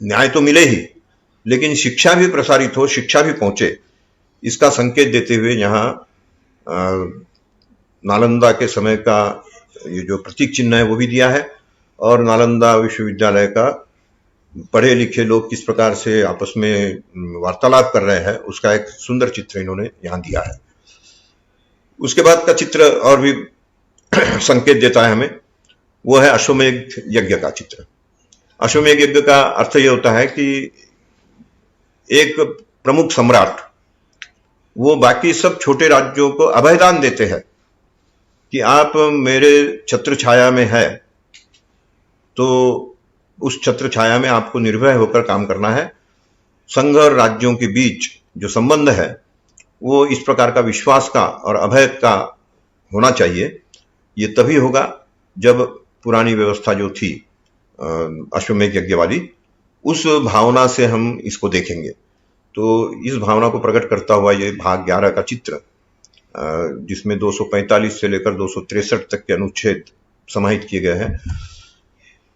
Speaker 2: न्याय तो मिले ही, लेकिन शिक्षा भी प्रसारित हो, शिक्षा भी पहुंचे, इसका संकेत देते हुए यहाँ नालंदा के समय का ये जो प्रतीक चिन्ह है वो भी दिया है, और नालंदा विश्वविद्यालय का पढ़े लिखे लोग किस प्रकार से आपस में वार्तालाप कर रहे हैं उसका एक सुंदर चित्र इन्होंने यहाँ दिया है। उसके बाद का चित्र और भी संकेत देता है हमें, वो है अश्वमेध यज्ञ का चित्र। अश्वमेध यज्ञ का अर्थ यह होता है कि एक प्रमुख सम्राट वो बाकी सब छोटे राज्यों को अभयदान देते हैं कि आप मेरे छत्र छाया में है तो उस छत्र छाया में आपको निर्भय होकर काम करना है। संघ और राज्यों के बीच जो संबंध है वो इस प्रकार का विश्वास का और अभय का होना चाहिए। ये तभी होगा जब पुरानी व्यवस्था जो थी अश्वमेध यज्ञ वाली, उस भावना से हम इसको देखेंगे। तो इस भावना को प्रकट करता हुआ ये भाग 11 का चित्र, जिसमें 245 से लेकर 263 तक के अनुच्छेद समाहित किए गए हैं।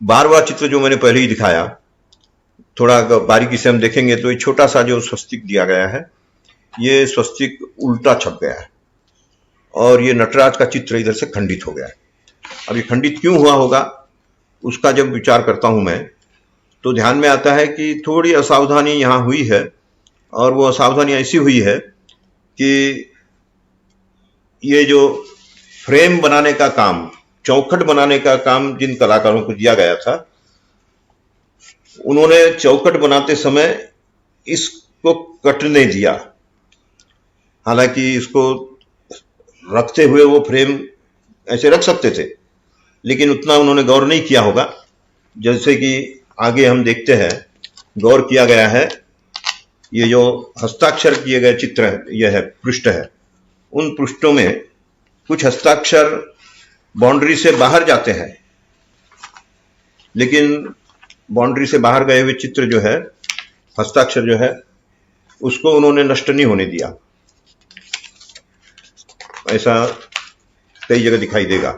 Speaker 2: 12वां चित्र जो मैंने पहले ही दिखाया, थोड़ा बारीकी से हम देखेंगे तो ये छोटा सा जो स्वस्तिक दिया गया है, ये स्वस्तिक उल्टा छप गया है और ये नटराज का चित्र इधर से खंडित हो गया है। अब ये खंडित क्यों हुआ होगा, उसका जब विचार करता हूं मैं तो ध्यान में आता है कि थोड़ी असावधानी यहां हुई है, और वो असावधानी ऐसी हुई है कि ये जो फ्रेम बनाने का काम, चौखट बनाने का काम जिन कलाकारों को दिया गया था, उन्होंने चौखट बनाते समय इसको कटने दिया। हालांकि इसको रखते हुए वो फ्रेम ऐसे रख सकते थे, लेकिन उतना उन्होंने गौर नहीं किया होगा। जैसे कि आगे हम देखते हैं, गौर किया गया है, ये जो हस्ताक्षर किए गए चित्र है, यह है पृष्ठ है, उन पृष्ठों में कुछ हस्ताक्षर बाउंड्री से बाहर जाते हैं, लेकिन बाउंड्री से बाहर गए हुए चित्र जो है, हस्ताक्षर जो है, उसको उन्होंने नष्ट नहीं होने दिया। ऐसा कई जगह दिखाई देगा।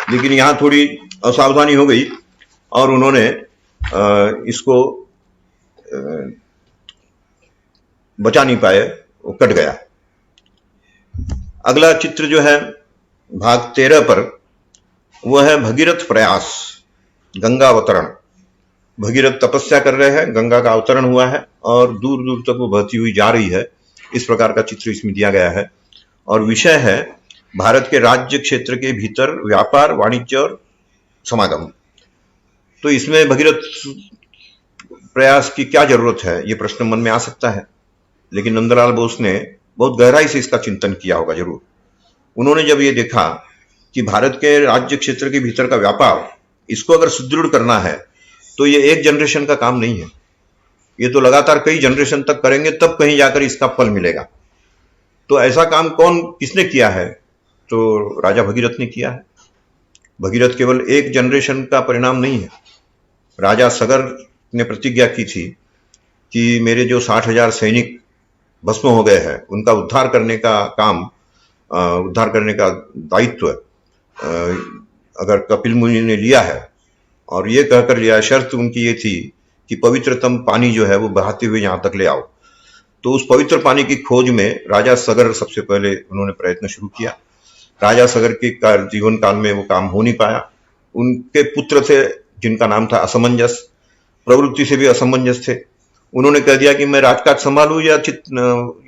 Speaker 2: लेकिन यहां थोड़ी असावधानी हो गई और उन्होंने इसको बचा नहीं पाए, वो कट गया। अगला चित्र जो है भाग 13 पर, वो है भगीरथ प्रयास, गंगा अवतरण। भगीरथ तपस्या कर रहे हैं, गंगा का अवतरण हुआ है और दूर दूर तक वो बहती हुई जा रही है। इस प्रकार का चित्र इसमें दिया गया है और विषय है भारत के राज्य क्षेत्र के भीतर व्यापार, वाणिज्य और समागम। तो इसमें भगीरथ प्रयास की क्या जरूरत है, ये प्रश्न मन में आ सकता है, लेकिन नंदलाल बोस ने बहुत गहराई से इसका चिंतन किया होगा जरूर। उन्होंने जब ये देखा कि भारत के राज्य क्षेत्र के भीतर का व्यापार, इसको अगर सुदृढ़ करना है तो ये एक जनरेशन का काम नहीं है, ये तो लगातार कई जनरेशन तक करेंगे, तब कहीं जाकर इसका फल मिलेगा। तो ऐसा काम किसने किया है? तो राजा भगीरथ ने किया है। भगीरथ केवल एक जनरेशन का परिणाम नहीं है। राजा सगर ने प्रतिज्ञा की थी कि मेरे जो 60,000 सैनिक भस्म हो गए हैं उनका उद्धार करने का दायित्व अगर कपिल मुनि ने लिया है, और ये कहकर लिया है, शर्त उनकी ये थी कि पवित्रतम पानी जो है वो बहाते हुए यहां तक ले आओ। तो उस पवित्र पानी की खोज में राजा सगर सबसे पहले उन्होंने प्रयत्न शुरू किया। राजा सगर के जीवन काल में वो काम हो नहीं पाया। उनके पुत्र थे जिनका नाम था असमंजस, प्रवृत्ति से भी असमंजस थे। उन्होंने कह दिया कि मैं राजकाज संभालूं या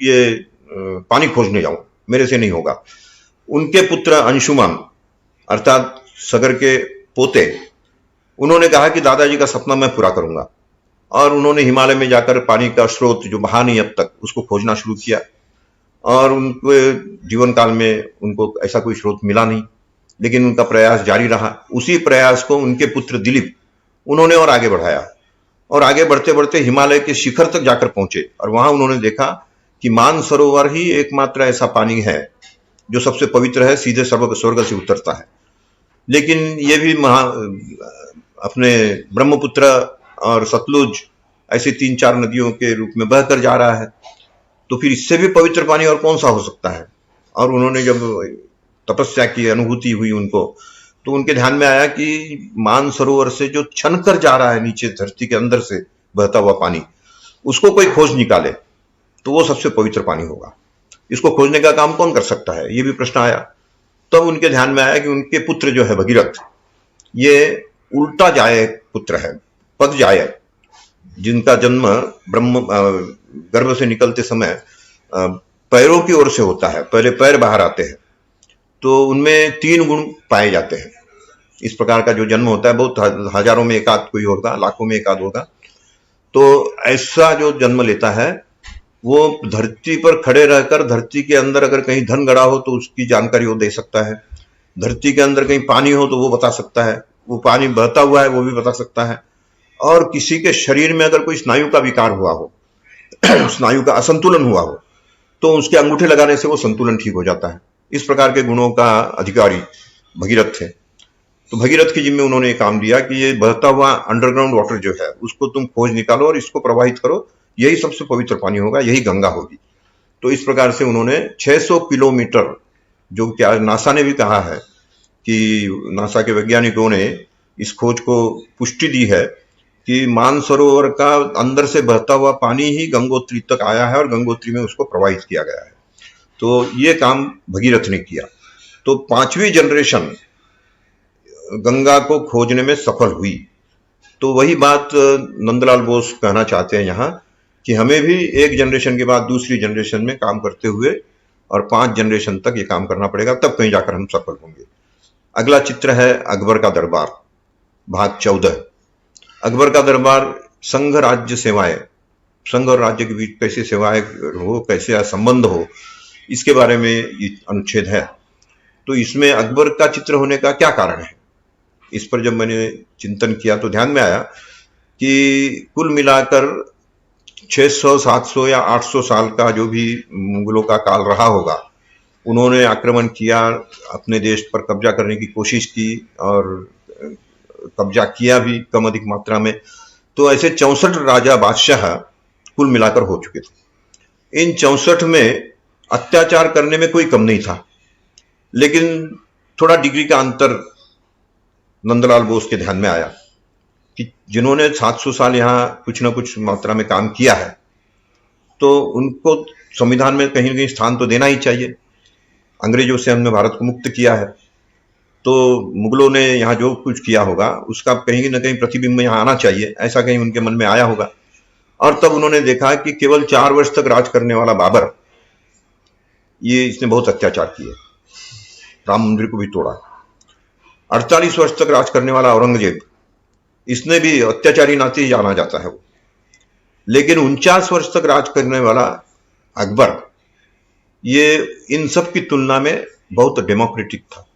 Speaker 2: ये पानी खोजने जाऊं, मेरे से नहीं होगा। उनके पुत्र अंशुमान अर्थात सगर के पोते, उन्होंने कहा कि दादाजी का सपना मैं पूरा करूंगा, और उन्होंने हिमालय में जाकर पानी का स्रोत जो बहा नहीं अब तक, उसको खोजना शुरू किया। और उनके जीवन काल में उनको ऐसा कोई स्रोत मिला नहीं, लेकिन उनका प्रयास जारी रहा। उसी प्रयास को उनके पुत्र दिलीप उन्होंने और आगे बढ़ाया, और आगे बढ़ते बढ़ते हिमालय के शिखर तक जाकर पहुंचे, और वहां उन्होंने देखा कि मानसरोवर ही एकमात्र ऐसा पानी है जो सबसे पवित्र है, सीधे स्वर्ग से उतरता है। लेकिन ये भी अपने ब्रह्मपुत्र और सतलुज ऐसे 3-4 नदियों के रूप में बहकर जा रहा है, तो फिर इससे भी पवित्र पानी और कौन सा हो सकता है? और उन्होंने जब तपस्या की, अनुभूति हुई उनको, तो उनके ध्यान में आया कि मानसरोवर से जो छनकर जा रहा है नीचे धरती के अंदर से बहता हुआ पानी, उसको कोई खोज निकाले तो वो सबसे पवित्र पानी होगा। इसको खोजने का काम कौन कर सकता है? ये भी प्रश्न आया। तब उनके ध्यान में आया कि उनके पुत्र जो है भगीरथ, ये उल्टा जाए पुत्र है, पद जाए, जिनका जन्म गर्भ से निकलते समय पैरों की ओर से होता है, पहले पैर बाहर आते हैं, तो उनमें 3 गुण पाए जाते हैं। इस प्रकार का जो जन्म होता है, बहुत हजारों में एकाध कोई होगा, लाखों में एकाध होगा। तो ऐसा जो जन्म लेता है वो धरती पर खड़े रहकर धरती के अंदर अगर कहीं धन गड़ा हो तो उसकी जानकारी वो दे सकता है, धरती के अंदर कहीं पानी हो तो वो बता सकता है, वो पानी बहता हुआ है वो भी बता सकता है, और किसी के शरीर में अगर कोई स्नायु का विकार हुआ हो स्नायु का असंतुलन हुआ हो, तो उसके अंगूठे लगाने से वो संतुलन ठीक हो जाता है। इस प्रकार के गुणों का अधिकारी भगीरथ थे। तो भगीरथ के जिम्मे उन्होंने ये काम दिया कि ये बहता हुआ अंडरग्राउंड वाटर जो है उसको तुम खोज निकालो और इसको प्रवाहित करो, यही सबसे पवित्र पानी होगा, यही गंगा होगी। तो इस प्रकार से उन्होंने 600 किलोमीटर, जो क्या नासा ने भी कहा है कि नासा के वैज्ञानिकों ने इस खोज को पुष्टि दी है कि मानसरोवर का अंदर से बहता हुआ पानी ही गंगोत्री तक आया है और गंगोत्री में उसको प्रवाहित किया गया है। तो ये काम भगीरथ ने किया। तो 5वीं जनरेशन गंगा को खोजने में सफल हुई। तो वही बात नंदलाल बोस कहना चाहते हैं यहाँ कि हमें भी एक जनरेशन के बाद दूसरी जनरेशन में काम करते हुए और 5 जनरेशन तक ये काम करना पड़ेगा, तब कहीं जाकर हम सफल होंगे। अगला चित्र है अकबर का दरबार, भाग 14। अकबर का दरबार संघ राज्य सेवाएं, संघ और राज्य के बीच कैसे सेवाएं हो, कैसे संबंध हो, इसके बारे में ये अनुच्छेद है। तो इसमें अकबर का चित्र होने का क्या कारण है, इस पर जब मैंने चिंतन किया तो ध्यान में आया कि कुल मिलाकर 600, 700 या 800 साल का जो भी मुगलों का काल रहा होगा, उन्होंने आक्रमण किया, अपने देश पर कब्जा करने की कोशिश की और कब्जा किया भी कम अधिक मात्रा में। तो ऐसे 64 राजा बादशाह कुल मिलाकर हो चुके थे। इन 64 में अत्याचार करने में कोई कम नहीं था, लेकिन थोड़ा डिग्री का अंतर नंदलाल बोस के ध्यान में आया कि जिन्होंने 700 साल यहाँ कुछ न कुछ मात्रा में काम किया है, तो उनको संविधान में कहीं न कहीं स्थान तो देना ही चाहिए। अंग्रेजों से हमने भारत को मुक्त किया है, तो मुगलों ने यहाँ जो कुछ किया होगा उसका कहीं न कहीं प्रतिबिंब यहाँ आना चाहिए, ऐसा कहीं उनके मन में आया होगा। और तब उन्होंने देखा कि केवल 4 वर्ष तक राज करने वाला बाबर, ये इसने बहुत अत्याचार किए, राम मंदिर को भी तोड़ा। 48 वर्ष तक राज करने वाला औरंगजेब, इसने भी अत्याचारी नाते ही जाना जाता है वो। लेकिन 49 वर्ष तक राज करने वाला अकबर, ये इन सब की तुलना में बहुत डेमोक्रेटिक था।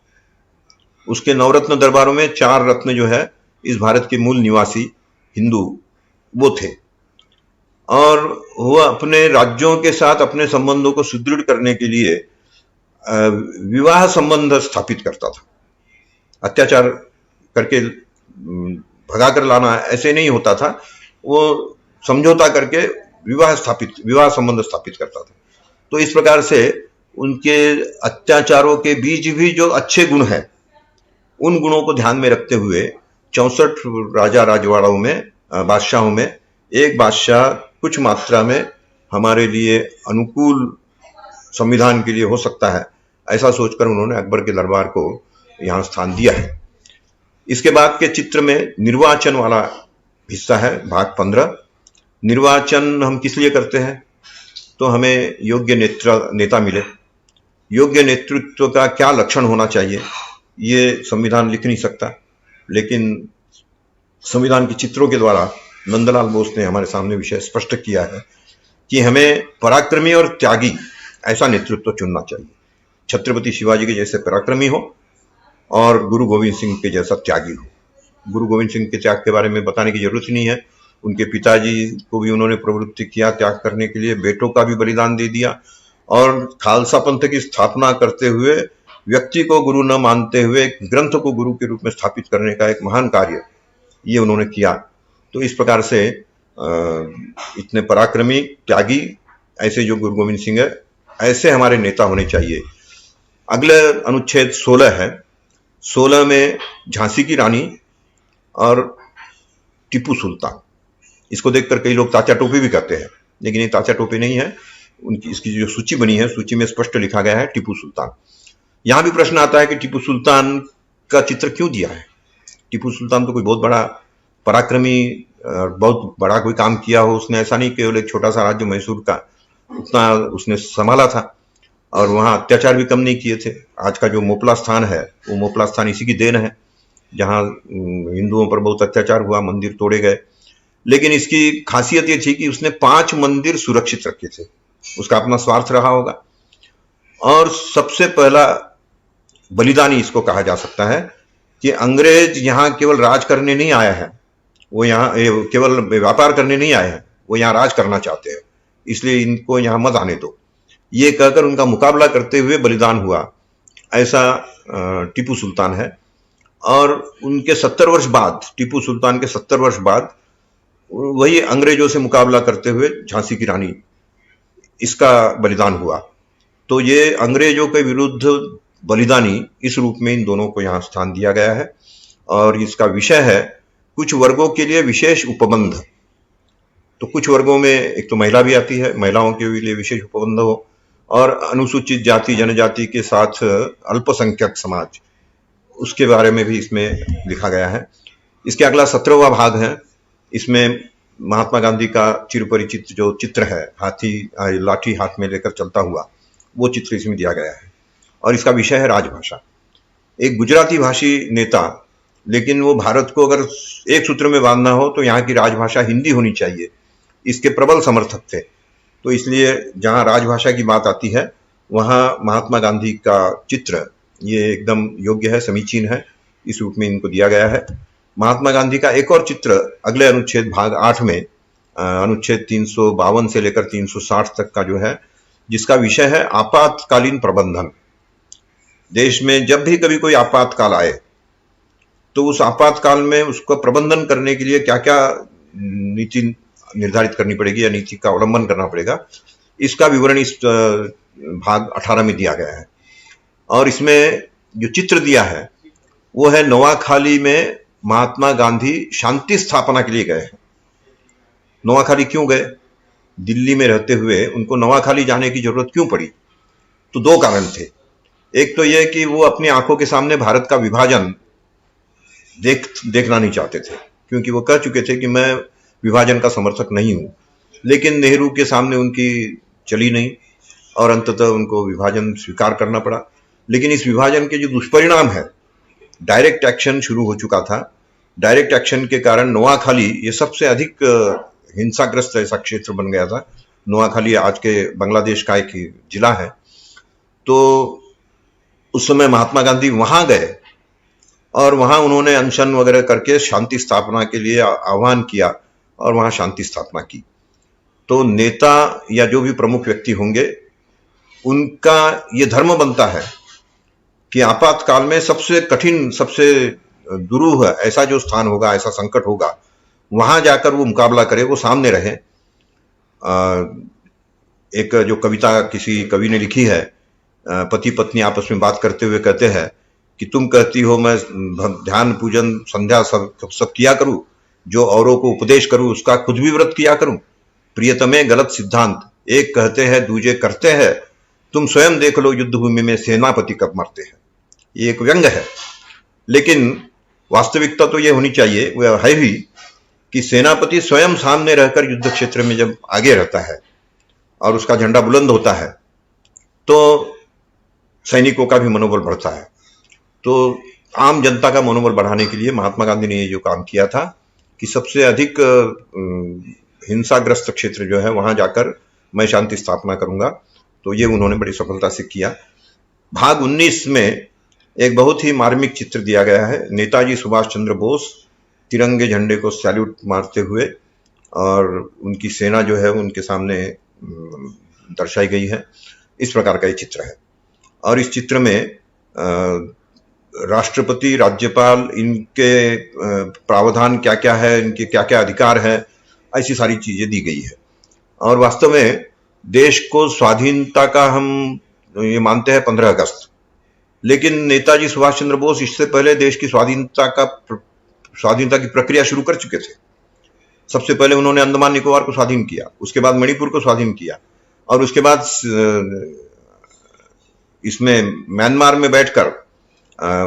Speaker 2: उसके नवरत्न दरबारों में 4 रत्न जो है इस भारत के मूल निवासी हिंदू वो थे, और वह अपने राज्यों के साथ अपने संबंधों को सुदृढ़ करने के लिए विवाह संबंध स्थापित करता था। अत्याचार करके भगा कर लाना ऐसे नहीं होता था, वो समझौता करके विवाह संबंध स्थापित करता था। तो इस प्रकार से उनके अत्याचारों के बीच भी जो अच्छे गुण हैं, उन गुणों को ध्यान में रखते हुए 64 राजा राजवाड़ों में, बादशाहों में एक बादशाह कुछ मात्रा में हमारे लिए अनुकूल संविधान के लिए हो सकता है, ऐसा सोचकर उन्होंने अकबर के दरबार को यहाँ स्थान दिया है। इसके बाद के चित्र में निर्वाचन वाला हिस्सा है, भाग 15। निर्वाचन हम किस लिए करते हैं? तो हमें योग्य नेता मिले। योग्य नेतृत्व का क्या लक्षण होना चाहिए ये संविधान लिख नहीं सकता, लेकिन संविधान के चित्रों के द्वारा नंदलाल बोस ने हमारे सामने विषय स्पष्ट किया है कि हमें पराक्रमी और त्यागी ऐसा नेतृत्व चुनना चाहिए। छत्रपति शिवाजी के जैसे पराक्रमी हो और गुरु गोविंद सिंह के जैसा त्यागी हो। गुरु गोविंद सिंह के त्याग के बारे में बताने की जरूरत नहीं है। उनके पिताजी को भी उन्होंने प्रवृत्ति किया त्याग करने के लिए, बेटों का भी बलिदान दे दिया, और खालसा पंथ की स्थापना करते हुए व्यक्ति को गुरु न मानते हुए ग्रंथ को गुरु के रूप में स्थापित करने का एक महान कार्य ये उन्होंने किया। तो इस प्रकार से इतने पराक्रमी त्यागी ऐसे जो गुरु गोविंद सिंह है, ऐसे हमारे नेता होने चाहिए। अगले अनुच्छेद 16 है। 16 में झांसी की रानी और टीपू सुल्तान, इसको देखकर कई लोग ताचा टोपी भी कहते हैं, लेकिन ये ताचा टोपी नहीं है। उनकी इसकी जो सूची बनी है, सूची में स्पष्ट लिखा गया है टीपू सुल्तान। यहां भी प्रश्न आता है कि टीपू सुल्तान का चित्र क्यों दिया है? टीपू सुल्तान तो कोई बहुत बड़ा पराक्रमी, बहुत बड़ा कोई काम किया हो उसने, ऐसा नहीं। केवल एक छोटा सा राज्य मैसूर का उतना उसने संभाला था, और वहां अत्याचार भी कम नहीं किए थे। आज का जो मोपला स्थान है, वो मोपला स्थान इसी की देन है, जहां हिंदुओं पर बहुत अत्याचार हुआ, मंदिर तोड़े गए। लेकिन इसकी खासियत ये थी कि उसने 5 मंदिर सुरक्षित रखे थे। उसका अपना स्वार्थ रहा होगा। और सबसे पहला बलिदानी इसको कहा जा सकता है कि अंग्रेज यहाँ केवल राज करने नहीं आया है, वो यहाँ केवल व्यापार करने नहीं आए हैं, वो यहाँ राज करना चाहते हैं, इसलिए इनको यहाँ मत आने दो, ये कहकर उनका मुकाबला करते हुए बलिदान हुआ, ऐसा टीपू सुल्तान है। और उनके 70 वर्ष बाद, टीपू सुल्तान के 70 वर्ष बाद वही अंग्रेजों से मुकाबला करते हुए झांसी की रानी, इसका बलिदान हुआ। तो ये अंग्रेजों के विरुद्ध बलिदानी, इस रूप में इन दोनों को यहाँ स्थान दिया गया है। और इसका विषय है कुछ वर्गों के लिए विशेष उपबंध। तो कुछ वर्गों में एक तो महिला भी आती है, महिलाओं के लिए विशेष उपबंध हो, और अनुसूचित जाति जनजाति के साथ अल्पसंख्यक समाज, उसके बारे में भी इसमें लिखा गया है। इसके अगला 17वां भाग है। इसमें महात्मा गांधी का चिरपरिचित जो चित्र है, लाठी हाथ में लेकर चलता हुआ, वो चित्र इसमें दिया गया है। और इसका विषय है राजभाषा। एक गुजराती भाषी नेता, लेकिन वो भारत को अगर एक सूत्र में बांधना हो तो यहाँ की राजभाषा हिंदी होनी चाहिए, इसके प्रबल समर्थक थे। तो इसलिए जहाँ राजभाषा की बात आती है, वहाँ महात्मा गांधी का चित्र ये एकदम योग्य है, समीचीन है, इस रूप में इनको दिया गया है। महात्मा गांधी का एक और चित्र अगले अनुच्छेद भाग 8 में, अनुच्छेद 352 से लेकर 360 तक का जो है, जिसका विषय है आपातकालीन प्रबंधन। देश में जब भी कभी कोई आपातकाल आए तो उस आपातकाल में उसको प्रबंधन करने के लिए क्या क्या नीति निर्धारित करनी पड़ेगी या नीति का अवलंबन करना पड़ेगा, इसका विवरण इस भाग 18 में दिया गया है। और इसमें जो चित्र दिया है वो है नोआखाली में महात्मा गांधी शांति स्थापना के लिए गए हैं। नोआखाली क्यों गए? दिल्ली में रहते हुए उनको नोआखाली जाने की जरूरत क्यों पड़ी? तो 2 कारण थे। एक तो यह कि वो अपनी आंखों के सामने भारत का विभाजन देखना नहीं चाहते थे, क्योंकि वो कह चुके थे कि मैं विभाजन का समर्थक नहीं हूं। लेकिन नेहरू के सामने उनकी चली नहीं और अंततः उनको विभाजन स्वीकार करना पड़ा। लेकिन इस विभाजन के जो दुष्परिणाम है, डायरेक्ट एक्शन शुरू हो चुका था। डायरेक्ट एक्शन के कारण नोआखाली ये सबसे अधिक हिंसाग्रस्त ऐसा क्षेत्र बन गया था। नोआखाली आज के बांग्लादेश का एक जिला है। तो उस समय महात्मा गांधी वहां गए और वहां उन्होंने अनशन वगैरह करके शांति स्थापना के लिए आह्वान किया और वहां शांति स्थापना की। तो नेता या जो भी प्रमुख व्यक्ति होंगे, उनका ये धर्म बनता है कि आपातकाल में सबसे कठिन, सबसे दुरूह ऐसा जो स्थान होगा, ऐसा संकट होगा, वहां जाकर वो मुकाबला करे, वो सामने रहे। एक जो कविता किसी कवि ने लिखी है, पति पत्नी आपस में बात करते हुए कहते हैं कि तुम कहती हो मैं ध्यान पूजन संध्या सब किया करूं, जो औरों को उपदेश करूं उसका खुद भी व्रत किया करूं। प्रियतमे गलत सिद्धांत, एक कहते हैं दूजे करते हैं, तुम स्वयं देख लो युद्ध भूमि में सेनापति कब मरते हैं। ये एक व्यंग है, लेकिन वास्तविकता तो ये होनी चाहिए, वह है भी, कि सेनापति स्वयं सामने रहकर युद्ध क्षेत्र में जब आगे रहता है और उसका झंडा बुलंद होता है तो सैनिकों का भी मनोबल बढ़ता है। तो आम जनता का मनोबल बढ़ाने के लिए महात्मा गांधी ने ये जो काम किया था कि सबसे अधिक हिंसाग्रस्त क्षेत्र जो है वहां जाकर मैं शांति स्थापना करूंगा, तो ये उन्होंने बड़ी सफलता से किया। भाग 19 में एक बहुत ही मार्मिक चित्र दिया गया है, नेताजी सुभाष चंद्र बोस तिरंगे झंडे को सैल्यूट मारते हुए, और उनकी सेना जो है उनके सामने दर्शाई गई है। इस प्रकार का ये चित्र है, और इस चित्र में राष्ट्रपति, राज्यपाल, इनके प्रावधान क्या क्या है, इनके क्या क्या अधिकार है, ऐसी सारी चीजें दी गई है। और वास्तव में देश को स्वाधीनता का हम ये मानते हैं 15 अगस्त, लेकिन नेताजी सुभाष चंद्र बोस इससे पहले देश की स्वाधीनता की प्रक्रिया शुरू कर चुके थे। सबसे पहले उन्होंने अंडमान निकोबार को स्वाधीन किया, उसके बाद मणिपुर को स्वाधीन किया, और उसके बाद इसमें म्यांमार में बैठकर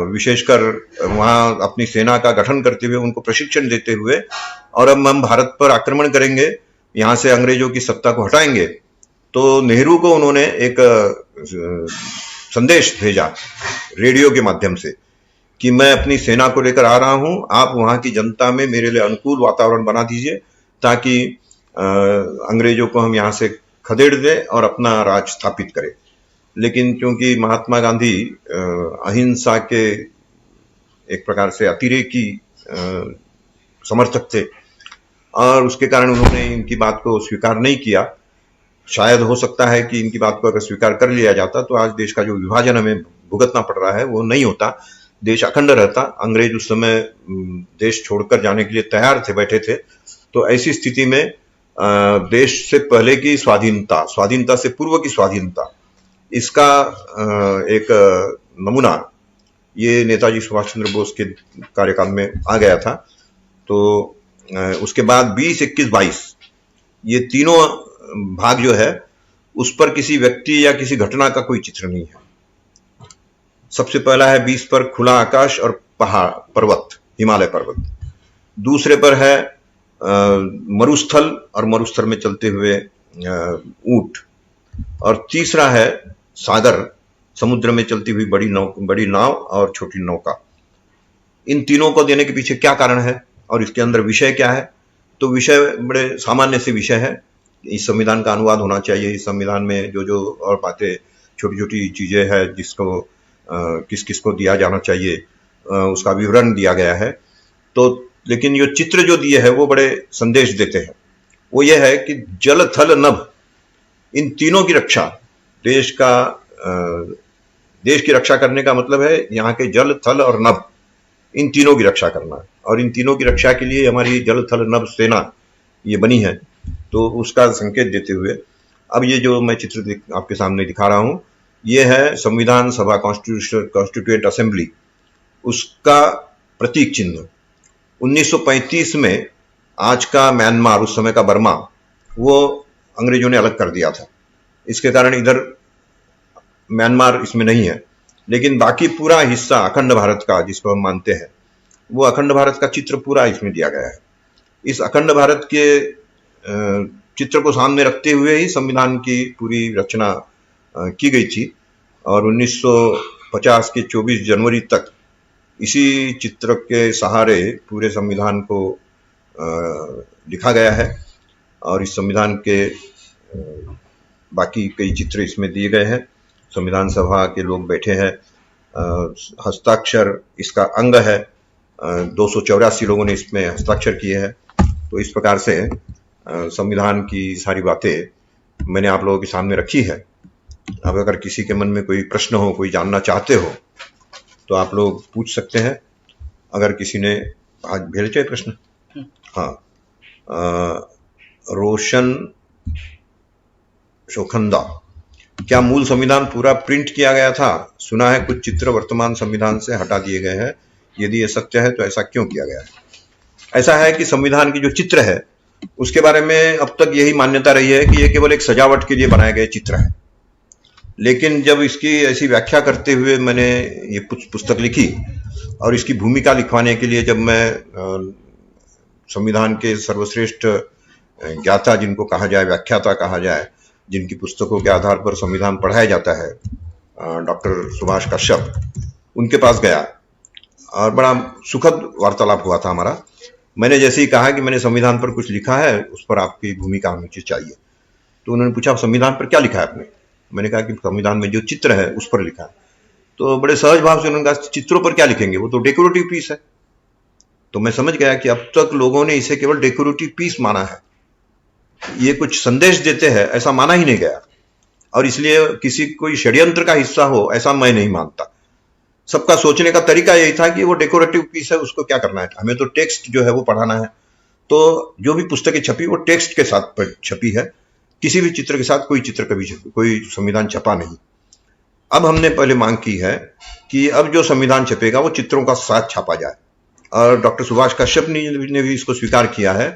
Speaker 2: विशेषकर वहां अपनी सेना का गठन करते हुए, उनको प्रशिक्षण देते हुए, और अब हम भारत पर आक्रमण करेंगे, यहां से अंग्रेजों की सत्ता को हटाएंगे। तो नेहरू को उन्होंने एक संदेश भेजा रेडियो के माध्यम से कि मैं अपनी सेना को लेकर आ रहा हूं, आप वहां की जनता में मेरे लिए अनुकूल वातावरण बना दीजिए ताकि अंग्रेजों को हम यहां से खदेड़ दें और अपना राज स्थापित करें। लेकिन क्योंकि महात्मा गांधी अहिंसा के एक प्रकार से अतिरेकी समर्थक थे, और उसके कारण उन्होंने इनकी बात को स्वीकार नहीं किया। शायद हो सकता है कि इनकी बात को अगर स्वीकार कर लिया जाता तो आज देश का जो विभाजन हमें भुगतना पड़ रहा है वो नहीं होता, देश अखंड रहता। अंग्रेज उस समय देश छोड़कर जाने के लिए तैयार थे, बैठे थे। तो ऐसी स्थिति में देश से पहले की स्वाधीनता, स्वाधीनता से पूर्व की स्वाधीनता, इसका एक नमूना ये नेताजी सुभाष चंद्र बोस के कार्यकाल में आ गया था। तो उसके बाद 20, 21, 22 ये तीनों भाग जो है उस पर किसी व्यक्ति या किसी घटना का कोई चित्र नहीं है। सबसे पहला है 20 पर खुला आकाश और पहाड़, पर्वत, हिमालय पर्वत। दूसरे पर है मरुस्थल और मरुस्थल में चलते हुए ऊंट। और तीसरा है सागर, समुद्र में चलती हुई बड़ी नाव और छोटी नौका। इन तीनों को देने के पीछे क्या कारण है और इसके अंदर विषय क्या है? तो विषय बड़े सामान्य से विषय है। इस संविधान का अनुवाद होना चाहिए, इस संविधान में जो जो और बातें, छोटी छोटी चीजें हैं जिसको किस किस को दिया जाना चाहिए, उसका विवरण दिया गया है। तो लेकिन ये चित्र जो दिए हैं वो बड़े संदेश देते हैं। वो ये है कि जल थल नभ, इन तीनों की रक्षा, देश की रक्षा करने का मतलब है यहाँ के जल थल और नभ, इन तीनों की रक्षा करना। और इन तीनों की रक्षा के लिए हमारी जल थल नभ सेना ये बनी है। तो उसका संकेत देते हुए अब ये जो मैं चित्र आपके सामने दिखा रहा हूं, ये है संविधान सभा, कॉन्स्टिट्यूएंट असेंबली, उसका प्रतीक चिन्ह। 1935 में आज का म्यांमार, उस समय का बर्मा, वो अंग्रेजों ने अलग कर दिया था। इसके कारण इधर म्यांमार इसमें नहीं है, लेकिन बाकी पूरा हिस्सा अखंड भारत का जिसको हम मानते हैं, वो अखंड भारत का चित्र पूरा इसमें दिया गया है। इस अखंड भारत के चित्र को सामने रखते हुए ही संविधान की पूरी रचना की गई थी। और 1950 के 24 जनवरी तक इसी चित्र के सहारे पूरे संविधान को लिखा गया है। और इस संविधान के बाकी कई चित्र इसमें दिए गए हैं। संविधान सभा के लोग बैठे हैं हस्ताक्षर इसका अंग है। 284 लोगों ने इसमें हस्ताक्षर किए हैं। तो इस प्रकार से संविधान की सारी बातें मैंने आप लोगों के सामने रखी है। अब अगर किसी के मन में कोई प्रश्न हो, कोई जानना चाहते हो, तो आप लोग पूछ सकते हैं। अगर किसी ने आज भेजे प्रश्न, हाँ, रोशन शोखंदा, क्या मूल संविधान पूरा प्रिंट किया गया था? सुना है कुछ चित्र वर्तमान संविधान से हटा दिए गए हैं। यदि ये सत्य है तो ऐसा क्यों किया गया है? ऐसा है कि संविधान की जो चित्र है उसके बारे में अब तक यही मान्यता रही है कि ये केवल एक सजावट के लिए बनाए गए चित्र है। लेकिन जब इसकी ऐसी व्याख्या करते हुए मैंने ये पुस्तक लिखी और इसकी भूमिका लिखवाने के लिए जब मैं संविधान के सर्वश्रेष्ठ ज्ञाता जिनको कहा जाए, व्याख्याता कहा जाए, जिनकी पुस्तकों के आधार पर संविधान पढ़ाया जाता है, डॉक्टर सुभाष कश्यप, उनके पास गया और बड़ा सुखद वार्तालाप हुआ था हमारा। मैंने जैसे ही कहा कि मैंने संविधान पर कुछ लिखा है, उस पर आपकी भूमिका मुझे चाहिए। तो उन्होंने पूछा संविधान पर क्या लिखा है आपने? मैंने कहा कि संविधान में जो चित्र है उस पर लिखा है। तो बड़े सहज भाव से उन्होंने कहा चित्रों पर क्या लिखेंगे, वो तो डेकोरेटिव पीस है। तो मैं समझ गया कि अब तक लोगों ने इसे केवल डेकोरेटिव पीस माना है, ये कुछ संदेश देते हैं ऐसा माना ही नहीं गया। और इसलिए किसी कोई षड्यंत्र का हिस्सा हो ऐसा मैं नहीं मानता। सबका सोचने का तरीका यही था कि वो डेकोरेटिव पीस है, उसको क्या करना है, हमें तो टेक्स्ट जो है वो पढ़ाना है। तो जो भी पुस्तकें छपी वो टेक्स्ट के साथ छपी है, किसी भी चित्र के साथ कोई चित्र कभी कोई संविधान छपा नहीं। अब हमने पहले मांग की है कि अब जो संविधान छपेगा वो चित्रों का साथ छापा जाए। और डॉक्टर सुभाष कश्यप ने भी इसको स्वीकार किया है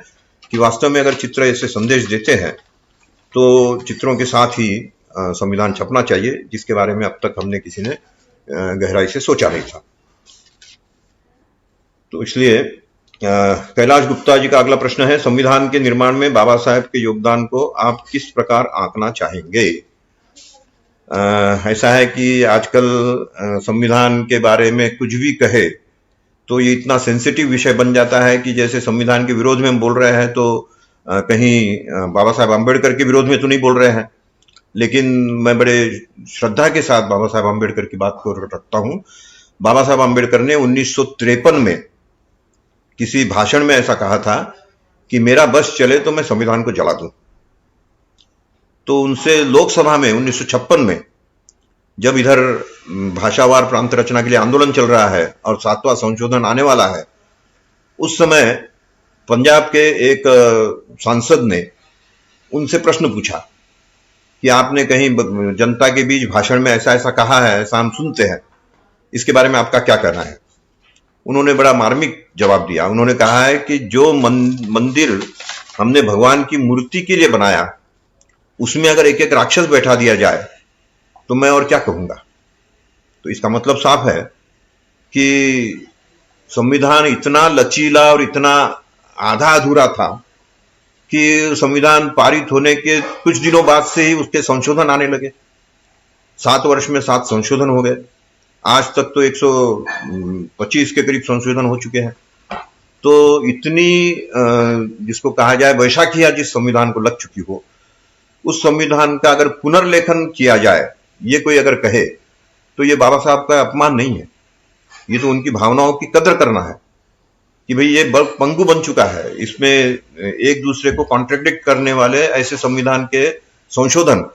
Speaker 2: कि वास्तव में अगर चित्र ऐसे संदेश देते हैं तो चित्रों के साथ ही संविधान छपना चाहिए, जिसके बारे में अब तक हमने किसी ने गहराई से सोचा नहीं था। तो इसलिए कैलाश गुप्ता जी का अगला प्रश्न है, संविधान के निर्माण में बाबा साहेब के योगदान को आप किस प्रकार आंकना चाहेंगे? ऐसा है कि आजकल संविधान के बारे में कुछ भी कहे तो ये इतना सेंसिटिव विषय बन जाता है कि जैसे संविधान के विरोध में हम बोल रहे हैं तो कहीं बाबा साहेब अम्बेडकर के विरोध में तो नहीं बोल रहे हैं। लेकिन मैं बड़े श्रद्धा के साथ बाबा साहेब अम्बेडकर की बात को रखता हूं। बाबा साहेब अम्बेडकर ने 1953 में किसी भाषण में ऐसा कहा था कि मेरा बस चले तो मैं संविधान को जला दूं। तो उनसे लोकसभा में 1956 में जब इधर भाषावार प्रांत रचना के लिए आंदोलन चल रहा है और 7वां संशोधन आने वाला है, उस समय पंजाब के एक सांसद ने उनसे प्रश्न पूछा कि आपने कहीं जनता के बीच भाषण में ऐसा ऐसा कहा है, ऐसा हम सुनते हैं, इसके बारे में आपका क्या कहना है? उन्होंने बड़ा मार्मिक जवाब दिया। उन्होंने कहा है कि जो मंदिर हमने भगवान की मूर्ति के लिए बनाया उसमें अगर एक एक राक्षस बैठा दिया जाए तो मैं और क्या कहूंगा। तो इसका मतलब साफ है कि संविधान इतना लचीला और इतना आधा अधूरा था कि संविधान पारित होने के कुछ दिनों बाद से ही उसके संशोधन आने लगे। 7 वर्ष में 7 संशोधन हो गए। आज तक तो 125 के करीब संशोधन हो चुके हैं। तो इतनी जिसको कहा जाए वैशाखियां जिस संविधान को लग चुकी हो, उस संविधान का अगर पुनर्लेखन किया जाए, ये कोई अगर कहे तो ये बाबा साहब का अपमान नहीं है, ये तो उनकी भावनाओं की कदर करना है कि भाई ये बल पंगु बन चुका है। इसमें एक दूसरे को कॉन्ट्रडिक्ट करने वाले ऐसे संविधान के संशोधन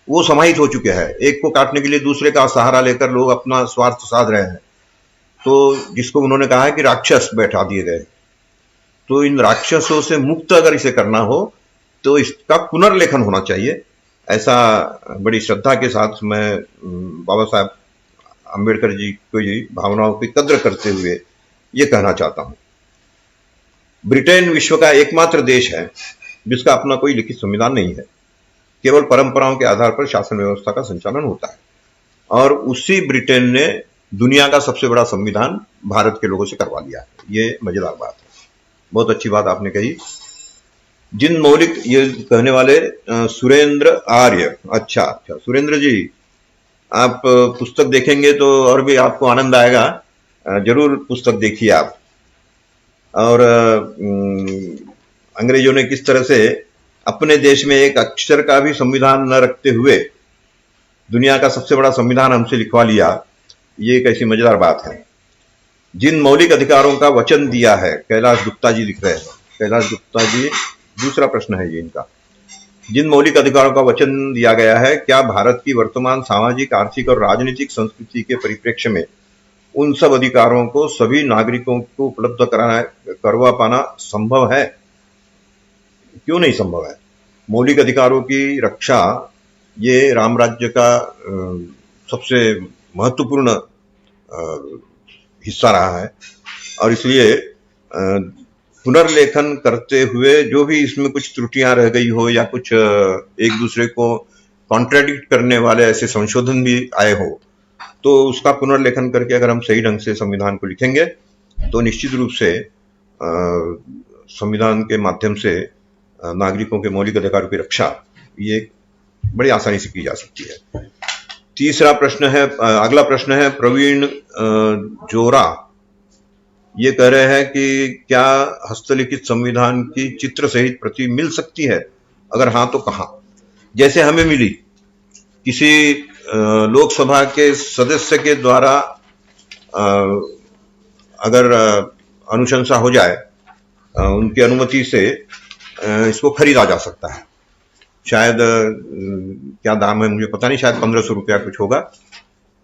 Speaker 2: वो समाहित हो चुके हैं। एक को काटने के लिए दूसरे का सहारा लेकर लोग अपना स्वार्थ साध रहे हैं। तो जिसको उन्होंने कहा है कि राक्षस बैठा दिए गए, तो इन राक्षसों से मुक्त अगर इसे करना हो तो इसका पुनर्लेखन होना चाहिए। ऐसा बड़ी श्रद्धा के साथ मैं बाबा साहब अम्बेडकर जी को भावनाओं की कद्र करते हुए ये कहना चाहता हूं। ब्रिटेन विश्व का एकमात्र देश है जिसका अपना कोई लिखित संविधान नहीं है। केवल परंपराओं के आधार पर शासन व्यवस्था का संचालन होता है। और उसी ब्रिटेन ने दुनिया का सबसे बड़ा संविधान भारत के लोगों से करवा लिया है। ये मजेदार बात है। बहुत अच्छी बात आपने कही। जिन मौलिक, ये कहने वाले सुरेंद्र आर्य, अच्छा सुरेंद्र जी, आप पुस्तक देखेंगे तो और भी आपको आनंद आएगा। जरूर पुस्तक देखिए आप। और अंग्रेजों ने किस तरह से अपने देश में एक अक्षर का भी संविधान न रखते हुए दुनिया का सबसे बड़ा संविधान हमसे लिखवा लिया, ये एक ऐसी मजेदार बात है। जिन मौलिक अधिकारों का वचन दिया है, कैलाश गुप्ता जी लिख रहे हैं, कैलाश गुप्ता जी, दूसरा प्रश्न है ये इनका। जिन मौलिक अधिकारों का वचन दिया गया है, क्या भारत की वर्तमान सामाजिक, आर्थिक और राजनीतिक संस्कृति के परिप्रेक्ष्य में उन सब अधिकारों को सभी नागरिकों को उपलब्ध करवा पाना संभव है? क्यों नहीं संभव है? मौलिक अधिकारों की रक्षा ये राम राज्य का सबसे महत्वपूर्ण हिस्सा रहा है, और इसलिए पुनर्लेखन करते हुए जो भी इसमें कुछ त्रुटियां रह गई हो या कुछ एक दूसरे को कॉन्ट्राडिक्ट करने वाले ऐसे संशोधन भी आए हो, तो उसका पुनर्लेखन करके अगर हम सही ढंग से संविधान को लिखेंगे तो निश्चित रूप से संविधान के माध्यम से नागरिकों के मौलिक अधिकारों की रक्षा ये बड़ी आसानी से की जा सकती है। तीसरा प्रश्न है, अगला प्रश्न है प्रवीण जोरा। ये कह रहे हैं कि क्या हस्तलिखित संविधान की चित्र सहित प्रति मिल सकती है? अगर हाँ तो कहाँ? जैसे हमें मिली, किसी लोकसभा के सदस्य के द्वारा अगर अनुशंसा हो जाए, उनकी अनुमति से इसको खरीदा जा सकता है। शायद क्या दाम है मुझे पता नहीं, शायद 1500 रुपया कुछ होगा।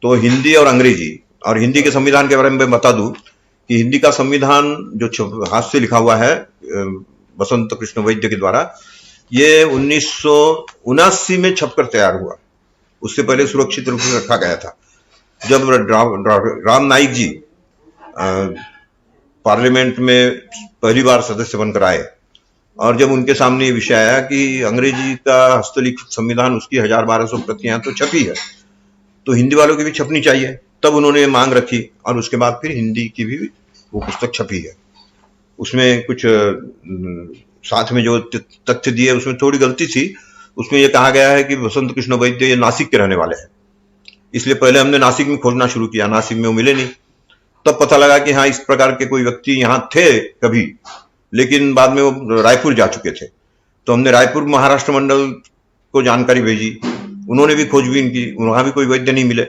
Speaker 2: तो हिंदी और अंग्रेजी, और हिंदी के संविधान के बारे में बता दूं कि हिंदी का संविधान जो हाथ से लिखा हुआ है बसंत कृष्ण वैद्य के द्वारा, ये 1979 में छपकर तैयार हुआ। उससे पहले सुरक्षित रूप से रखा गया था। जब राम नाईक जी पार्लियामेंट में पहली बार सदस्य बनकर आए, और जब उनके सामने ये विषय आया कि अंग्रेजी का हस्तलिखित संविधान, उसकी 1200 प्रतियां तो छपी है, तो हिंदी वालों की भी छपनी चाहिए, तब उन्होंने मांग रखी, और उसके बाद फिर हिंदी की भी वो पुस्तक छपी है। उसमें कुछ साथ में जो तथ्य दिए उसमें थोड़ी गलती थी। उसमें यह कहा गया है कि बसंत कृष्ण वैद्य ये नासिक के रहने वाले हैं, इसलिए पहले हमने नासिक में खोजना शुरू किया, नासिक में वो मिले नहीं। तब पता लगा कि हाँ, इस प्रकार के कोई व्यक्ति यहाँ थे कभी, लेकिन बाद में वो रायपुर जा चुके थे। तो हमने रायपुर महाराष्ट्र मंडल को जानकारी भेजी, उन्होंने भी खोजबीन की, वहां भी कोई वैद्य नहीं मिले।